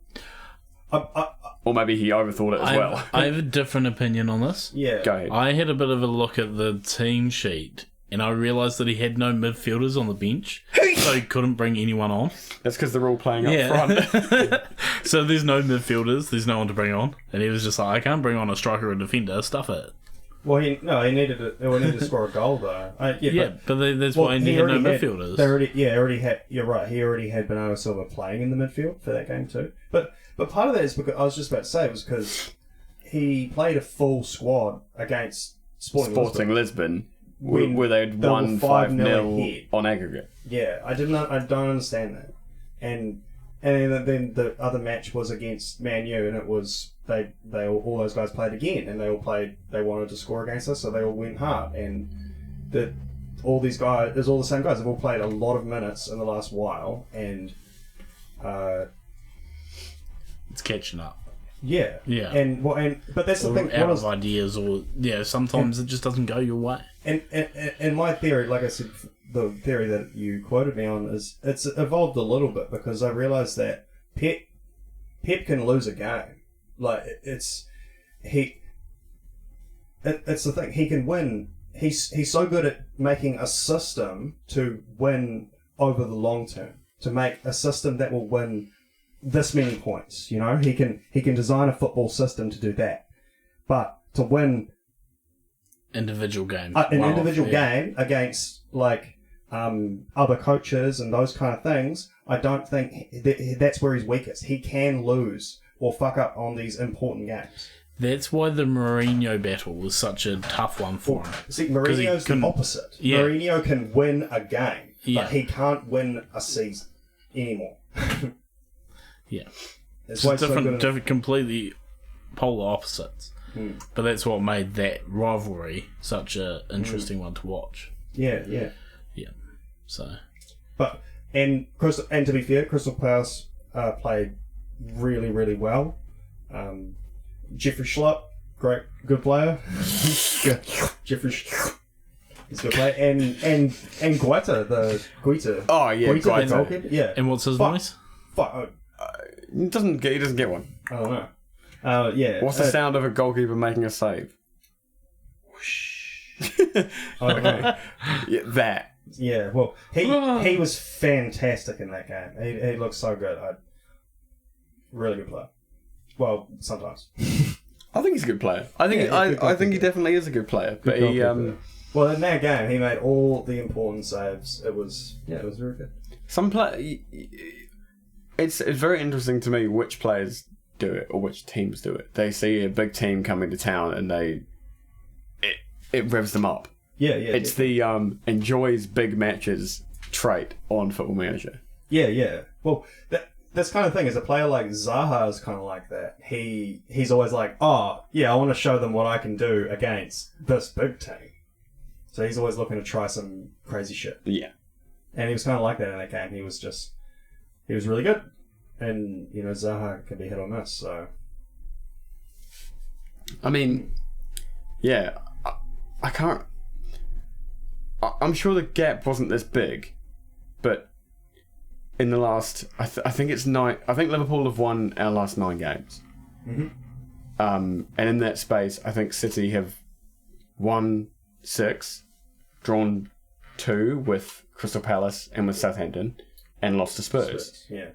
Or maybe he overthought it as well. I have a different opinion on this. Yeah. Go ahead. I had a bit of a look at the team sheet and I realised that he had no midfielders on the bench, so he couldn't bring anyone on. That's because they're all playing up front. So there's no midfielders, there's no one to bring on. And he was just like, I can't bring on a striker or a defender, stuff it. Well, he needed to score a goal though. That's why he had no midfielders. You're right. He already had Bernardo Silva playing in the midfield for that game too. But part of that is because I was just about to say it was because he played a full squad against Sporting Lisbon where they had won 5-0 on aggregate. Yeah, I don't understand that. And then the other match was against Man U, and it was all those guys played again, and they wanted to score against us, so they all went hard. And all these guys, there's all the same guys. They've all played a lot of minutes in the last while, and it's catching up. Yeah. But that's the thing. Out of ideas, or sometimes it just doesn't go your way. And my theory, like I said, the theory that you quoted me on is it's evolved a little bit because I realised that Pep can lose a game. Like it's the thing, he can win. He's so good at making a system to win over the long term, to make a system that will win this many points. You know, he can design a football system to do that, but to win individual games, game against other coaches and those kind of things, I don't think that's where he's weakest. He can lose or fuck up on these important games. That's why the Mourinho battle was such a tough one for him. See, Mourinho's the opposite. Yeah. Mourinho can win a game, but he can't win a season anymore. Yeah. It's different, completely polar opposites. But that's what made that rivalry such an interesting one to watch. Yeah. So, and to be fair, Crystal Palace played really, really well. Jeffrey Schlupp, good player. Jeffrey Schlupp, he's a good player, and Guita. Oh yeah, Guita. The goalkeeper. Yeah. And what's his noise? He doesn't get one. I don't know. Yeah. What's the sound of a goalkeeper making a save? I don't know. That. Yeah, well, he was fantastic in that game. He looked so good. Really good player. Well, sometimes. I think he's a good player. I think he definitely is a good player. But well, in that game, he made all the important saves. It was very good. It's very interesting to me which players do it or which teams do it. They see a big team coming to town and it revs them up. Yeah. It's the enjoys big matches trait on Football Manager. Yeah. Well, that's kind of thing. As a player like Zaha is kind of like that. He's always like, oh yeah, I want to show them what I can do against this big team. So he's always looking to try some crazy shit. Yeah. And he was kind of like that in that game. He was just he was really good. And, Zaha can be hit or miss, so... I mean, yeah, I can't... I'm sure the gap wasn't this big, but in the last... I think it's 9... I think Liverpool have won our last 9 games. Mm-hmm. And in that space, I think City have won 6, drawn 2 with Crystal Palace and with Southampton, and lost to Spurs. Yeah.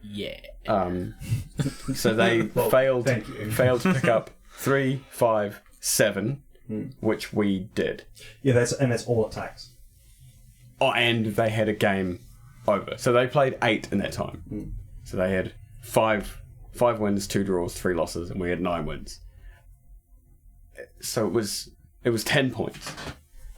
So they failed to pick up 3, 5, 7, which we did. Yeah, that's all it takes. Oh, and they had a game over. So they played 8 in that time. So they had 5 wins, 2 draws, 3 losses, and we had 9 wins. So it was 10 points,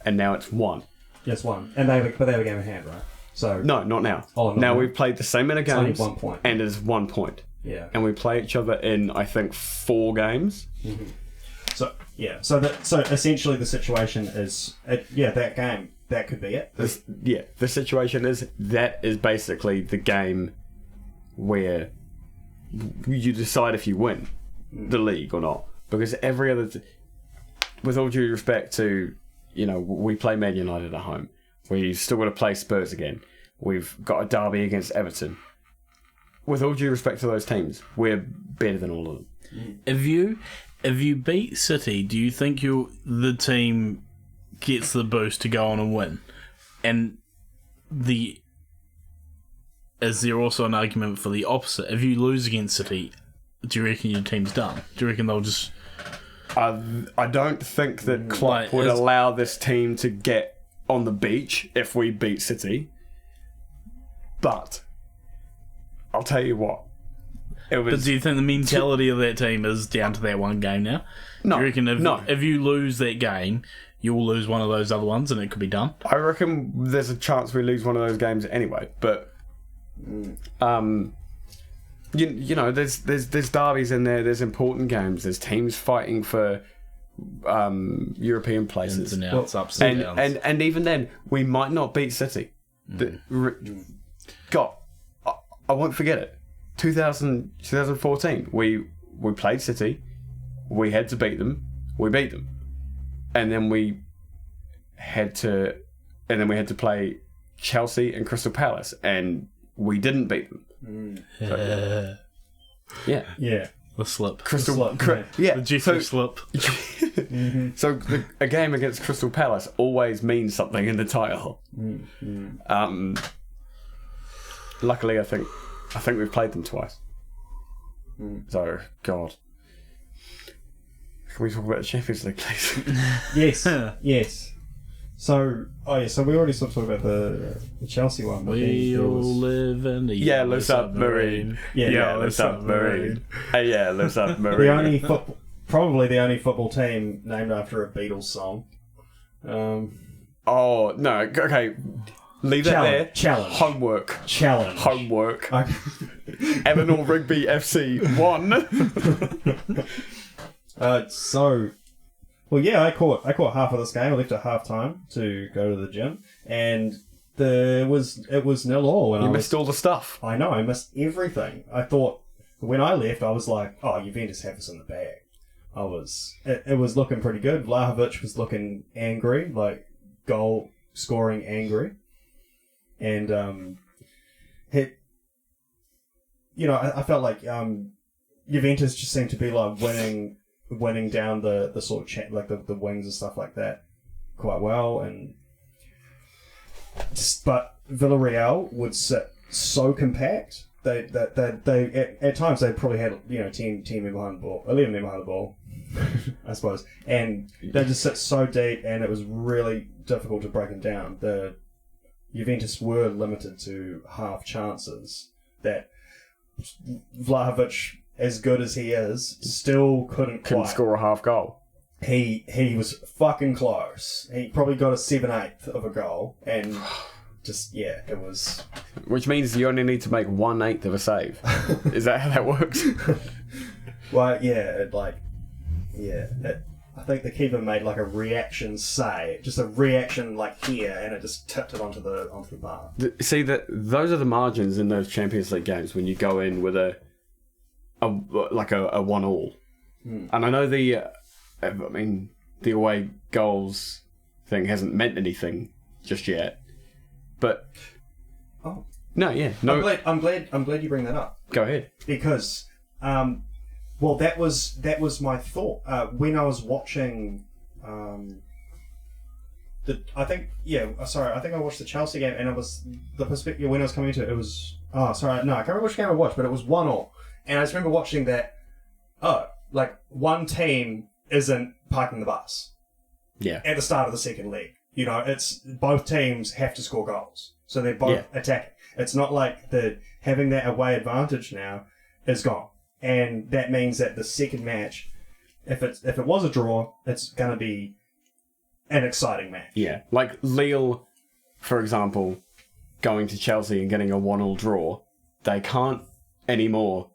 and now it's 1. Yes, 1. And they have a game in hand, right? So No, not now. Oh, now we've played the same amount of games, only 1 point. and it's 1 point. Yeah. And we play each other in, I think, 4 games. Mm-hmm. So yeah. So essentially the situation is that game, that could be it. The situation is that is basically the game where you decide if you win the league or not, because every other with all due respect to we play Man United at home, we've still got to play Spurs again, we've got a derby against Everton. With all due respect to those teams, we're better than all of them. If you beat City, do you think the team gets the boost to go on and win? And is there also an argument for the opposite? If you lose against City, do you reckon your team's done? Do you reckon they'll just... I don't think that Klopp would allow this team to get on the beach if we beat City. But I'll tell you what. But do you think the mentality of that team is down to that one game now? No. Do you reckon if you lose that game, you'll lose one of those other ones and it could be done? I reckon there's a chance we lose one of those games anyway. But there's derbies in there. There's important games. There's teams fighting for European places. Ins and outs, ups and downs. And even then, we might not beat City. God, I won't forget it. 2014, we played City. We had to beat them. We beat them, and then we had to play Chelsea and Crystal Palace, and we didn't beat them. So, yeah. The slip. The Jeffrey slip. So a game against Crystal Palace always means something in the title. Luckily, I think we've played them twice. So, God. Can we talk about the Champions League, please? Yes. So we already sort of talked about the Chelsea one. But we all live in the yellow submarine. Yellow submarine. Yellow submarine. Probably the only football team named after a Beatles song. Oh, no. Okay. Leave that there. Challenge. Homework. Challenge. Homework. Eleanor Rigby FC 1. I caught half of this game. I left at half time to go to the gym, and it was 0-0. You missed all the stuff. I know, I missed everything. I thought when I left, I was like, "Oh, Juventus have this in the bag." It was looking pretty good. Vlahovic was looking angry, like goal scoring angry, and I felt like Juventus just seemed to be like winning down the sort of like the wings and stuff like that quite well, but Villarreal would sit so compact they at times they probably had 10 men behind the ball, 11 men behind the ball, I suppose, and they just sit so deep, and it was really difficult to break them down. The Juventus were limited to half chances that Vlahovic, as good as he is, still couldn't score a half goal. He was fucking close. He probably got a 7/8 of a goal, and it was. Which means you only need to make 1/8 of a save. Is that how that works? Well, I think the keeper made like a reaction just a reaction like here, and it just tipped it onto the bar. See, those are the margins in those Champions League games when you go in with a 1-1. And I know the away goals thing hasn't meant anything just yet, but I'm glad you bring that up. Go ahead, because well, that was my thought when I was watching. I think I watched the Chelsea game, and it was the perspective when I was coming into it. It was I can't remember which game I watched, but it was 1-1, and I just remember watching that. Like one team isn't parking the bus. Yeah. At the start of the second leg, it's both teams have to score goals, so they're both attacking. It's not like having that away advantage now is gone. And that means that the second match, if it was a draw, it's going to be an exciting match. Yeah, like Lille, for example, going to Chelsea and getting a 1-1 draw, they can't anymore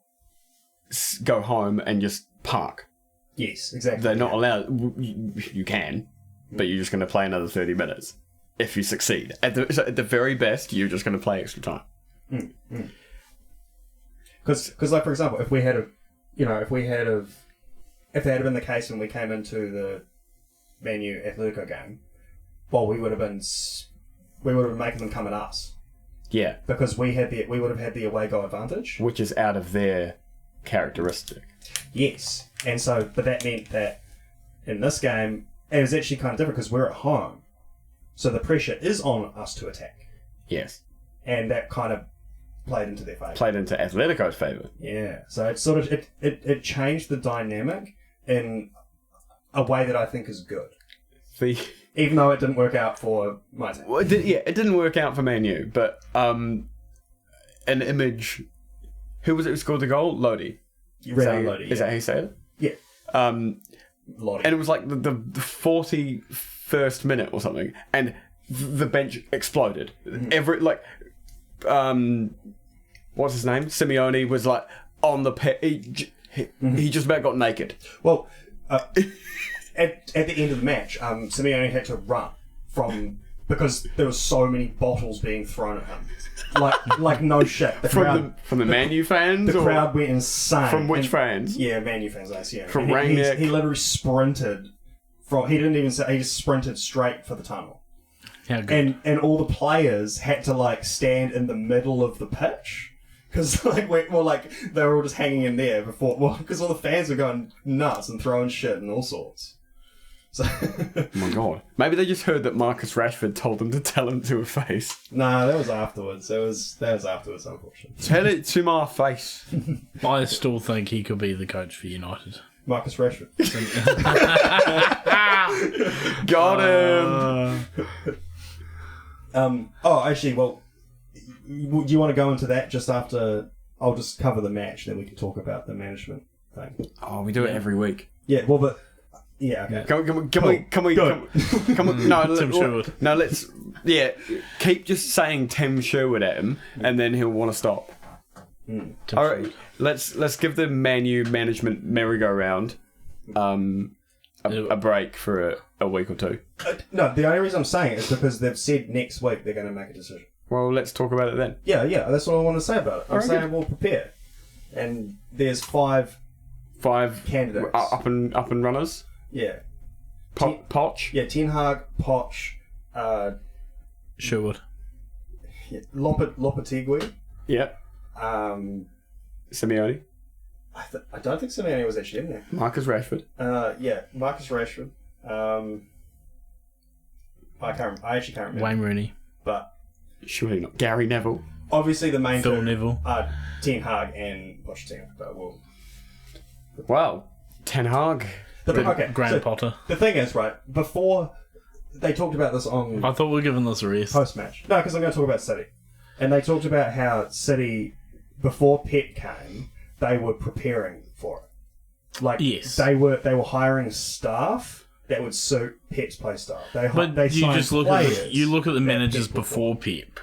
go home and just park. Yes, exactly. They're not allowed. You can, but you're just going to play another 30 minutes if you succeed. At the very best, you're just going to play extra time. Because, like, for example, if that had been the case when we came into the Man U Atletico game, well, we would have been making them come at us. Yeah, because we would have had the away goal advantage, which is out of their characteristic. Yes, and so, but that meant that in this game, it was actually kind of different because we're at home, so the pressure is on us to attack. Yes, and that kind of played into their favour. Played into Atletico's favour. Yeah, so it sort of it changed the dynamic in a way that I think is good. Even though it didn't work out for my team. Well, it didn't work out for Man U, but an image. Who was it who scored the goal? Lodi. Lodi. Is that how you say it? Yeah. Lodi. And it was like the 41st minute or something, and the bench exploded. What's his name? Simeone was like on the pitch. He just about got naked. Well, at the end of the match, Simeone had to run because there were so many bottles being thrown at him. Like no shit. From the Man U fans? The crowd went insane. From which fans? Yeah, Man U fans, yeah. From Rangnick. He literally sprinted he didn't even say, he just sprinted straight for the tunnel. Yeah, good. And all the players had to stand in the middle of the pitch. Because they were all just hanging in there because all the fans were going nuts and throwing shit and all sorts. So oh my god. Maybe they just heard that Marcus Rashford told them to tell him to a face. Nah, that was afterwards. That was afterwards, unfortunately. Tell it to my face. I still think he could be the coach for United. Marcus Rashford. Got him. Actually, well, do you want to go into that just after? I'll just cover the match, then we can talk about the management thing. Oh, we do it every week. Yeah, well, but yeah, okay. Can we? No, Tim Sherwood. No, let's. Yeah, keep just saying Tim Sherwood at him, and then he'll want to stop. All right, let's give the Man U management merry-go-round a break for a week or two. No, the only reason I'm saying it is because they've said next week they're going to make a decision. Well, let's talk about it then. Yeah, that's what I want to say about it. I'm saying we'll prepare, and there's five candidates up and runners. Yeah, Poch. Yeah, Ten Hag, Poch, Sherwood, Lopetegui. Yeah. Simeone. I don't think Simeone was actually in there. Marcus Rashford. Marcus Rashford. I actually can't remember. Wayne Rooney. But surely not. Gary Neville. Obviously, the main Phil two Neville are Ten Hag and Pochettino. But wow, Ten Hag. Graham Potter. The thing is, right, before they talked about this on... I thought we were giving this a rest. Post-match. No, because I'm going to talk about City. And they talked about how City, before Pep came, they were preparing for it. Yes. They were hiring staff that would suit Pep's play style. You look at the managers before Pep.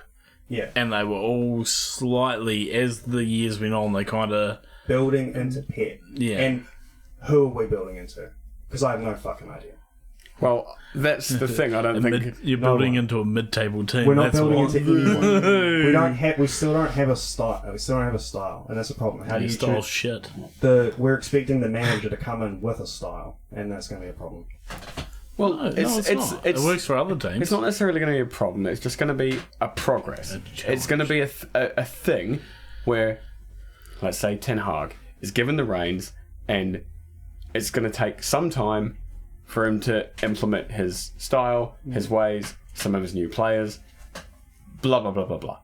Yeah. And they were all slightly, as the years went on, they kind of... building into Pep. Yeah. And who are we building into? Because I have no fucking idea. Well, that's the thing. I don't think you're building into a mid-table team. We're not that's building what. into anyone. We still don't have a style. We still don't have a style, and that's a problem. How do you style choose? shit? We're expecting the manager to come in with a style, and that's going to be a problem. Well, No, it's not. It works for other teams. It's not necessarily going to be a problem. It's just going to be a progress. It's going to be a thing where, let's say, Ten Hag is given the reins, and it's going to take some time for him to implement his style, his ways, some of his new players, blah, blah, blah, blah, blah.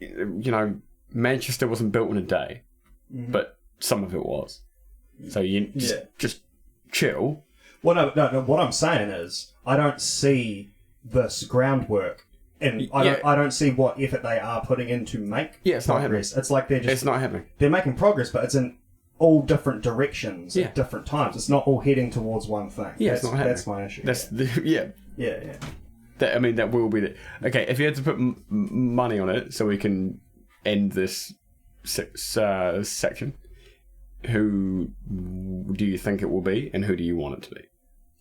You know, Manchester wasn't built in a day, but some of it was. So you just chill. Well, no. What I'm saying is, I don't see this groundwork, and I don't see what effort they are putting in to make it's not happening. It's like It's not happening. They're making progress, but it's in all different directions at different times. It's not all heading towards one thing. It's not happening. That's my issue. Yeah. That will be the... Okay, if you had to put money on it so we can end this section, who do you think it will be, and who do you want it to be?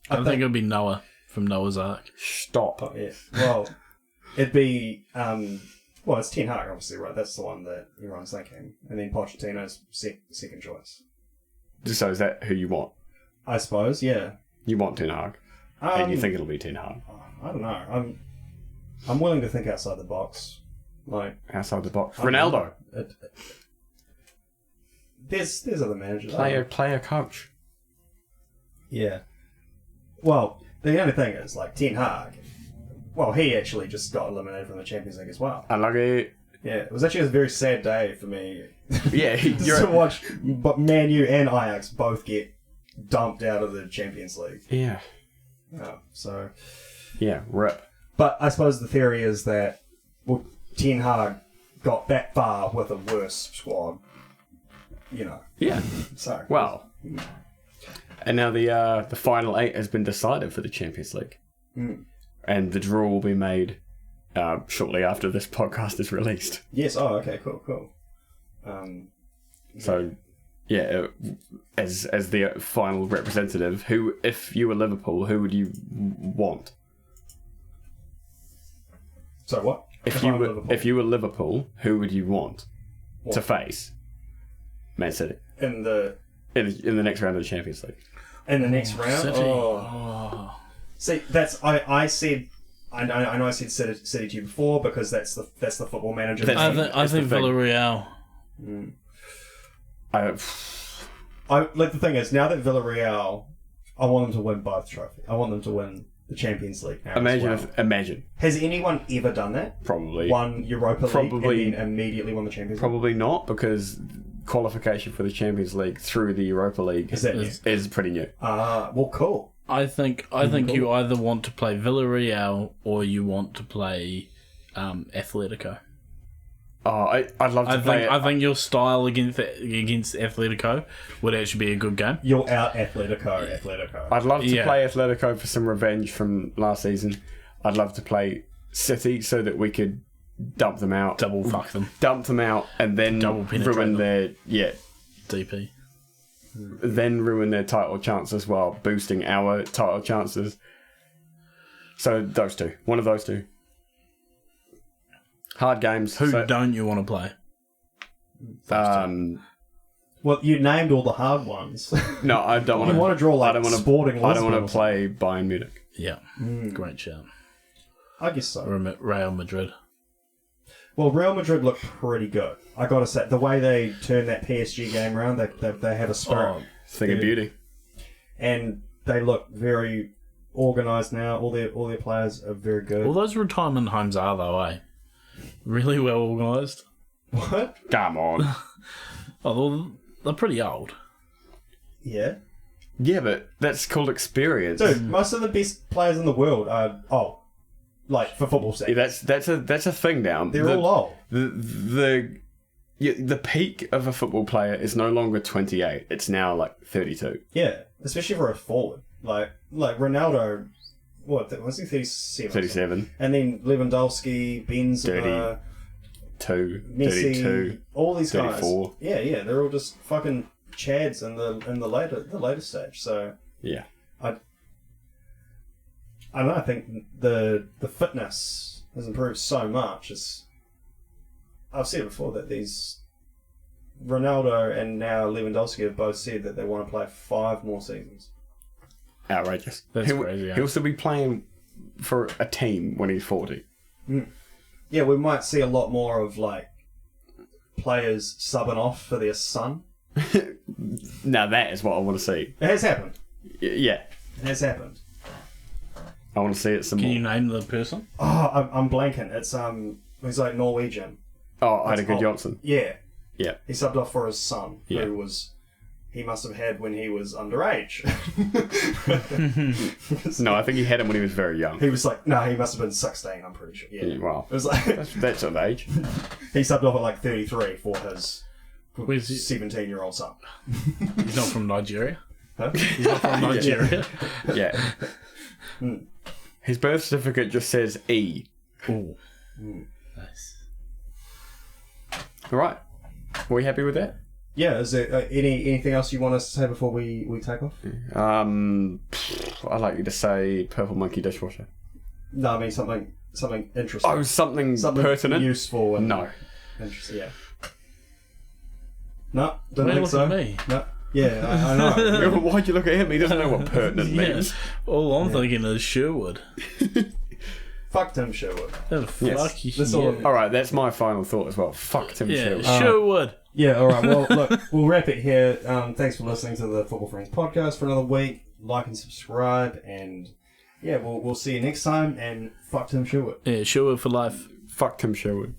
I think it would be Noah from Noah's Ark. Stop. Oh, yeah. Well, it'd be... well, it's Ten Hag, obviously, right? That's the one that everyone's thinking. And then Pochettino's second choice. So is that who you want? I suppose, yeah. You want Ten Hag, and you think it'll be Ten Hag? I don't know. I'm willing to think outside the box. Like outside the box. Ronaldo. There's other managers. Player coach. Yeah. Well, the only thing is, like, Ten Hag, well, he actually just got eliminated from the Champions League as well. Unlucky. Yeah, it was actually a very sad day for me. Yeah, to watch Man U and Ajax both get dumped out of the Champions League. Yeah. So. Yeah, rip. But I suppose the theory is that Ten Hag got that far with a worse squad. You know. Yeah. So. Well. And now the final 8 has been decided for the Champions League. And the draw will be made shortly after this podcast is released. Yes. Oh, okay. Cool. So, yeah, as the final representative, who, if you were Liverpool, who would you want? So what? If you were Liverpool, who would you want to face Man City in the next round of the Champions League? In the next round? City. Oh. See, that's I said. I know I said City to you before because that's the football manager. I think Villarreal. Like the thing is, now that Villarreal, I want them to win both trophies. I want them to win the Champions League now. Imagine. Has anyone ever done that? Probably. Won Europa League and then immediately won the Champions League? Probably not, because qualification for the Champions League through the Europa League is pretty new. Well, cool. I think you either want to play Villarreal or you want to play Atletico. Oh, I'd love to play. I think your style against Atletico would actually be a good game. You're out Atletico. I'd love to play Atletico for some revenge from last season. I'd love to play City so that we could dump them out. Double fuck them. Dump them out and then ruin their DP. Then ruin their title chances while boosting our title chances. So those two. One of those two. Hard games. Who don't you want to play? Well, you named all the hard ones. No, I don't want to. You want to draw like Sporting Lisbon. I don't want to play Bayern Munich. Yeah. Great shout. I guess so. Real Madrid. Well, Real Madrid look pretty good. I gotta say, the way they turn that PSG game around, they have a spirit. Thing of beauty. And they look very organised now. All their players are very good. All those retirement homes are though, eh? Really well organised. What? Come on. They're pretty old. Yeah. Yeah, but that's called experience. Dude, most of the best players in the world are old. Like, for football sake. Yeah, that's a thing now. They're all old. The peak of a football player is no longer 28. It's now like 32. Yeah, especially for a forward. Like Ronaldo, what was he, 37? 37. And then Lewandowski, Benzema, 32, Messi, 32, all these 34. guys. Yeah, they're all just fucking chads in the later stage. So Yeah. I don't know. I think the fitness has improved so much. I've said before that these Ronaldo and now Lewandowski have both said that they want to play 5 more seasons. Outrageous. That's crazy. Yeah. He'll still be playing for a team when he's 40. Yeah, we might see a lot more of like players subbing off for their son. Now that is what I want to see. It has happened. Yeah. It has happened. I want to see it some Can more. you name the person? Oh, I'm blanking. It's he's like Norwegian. Oh, Heidegger Johnson. Yeah. Yeah. He subbed off for his son, Yeah. who he must have had when he was underage. No, I think he had him when he was very young. He was like, no, he must have been 16, I'm pretty sure. Yeah. Well, It was like, that's of age. he subbed off at like 33 for his Where's he? 17-year-old son. He's not from Nigeria. Huh? He's not from Nigeria. Yeah. His birth certificate just says E. Ooh. Nice. All right. Are we happy with that? Yeah, is there anything else you want us to say before we take off? I'd like you to say purple monkey dishwasher. No, I mean something interesting. Oh, something pertinent? Useful. And No. interesting, yeah. No, don't Why think so. look at me? No. Yeah, I know. Why'd you look at him? He doesn't know what pertinent means. All I'm thinking is Sherwood. Fuck Tim Sherwood. Oh, fuck you. That's all. All right, that's my final thought as well. Fuck Tim Yeah, Sherwood. Sherwood. Yeah, alright, well, look, we'll wrap it here. Thanks for listening to the Football Friends podcast for another week. Like and subscribe, and yeah, we'll see you next time, and fuck Tim Sherwood. Yeah, Sherwood for life. Fuck Tim Sherwood.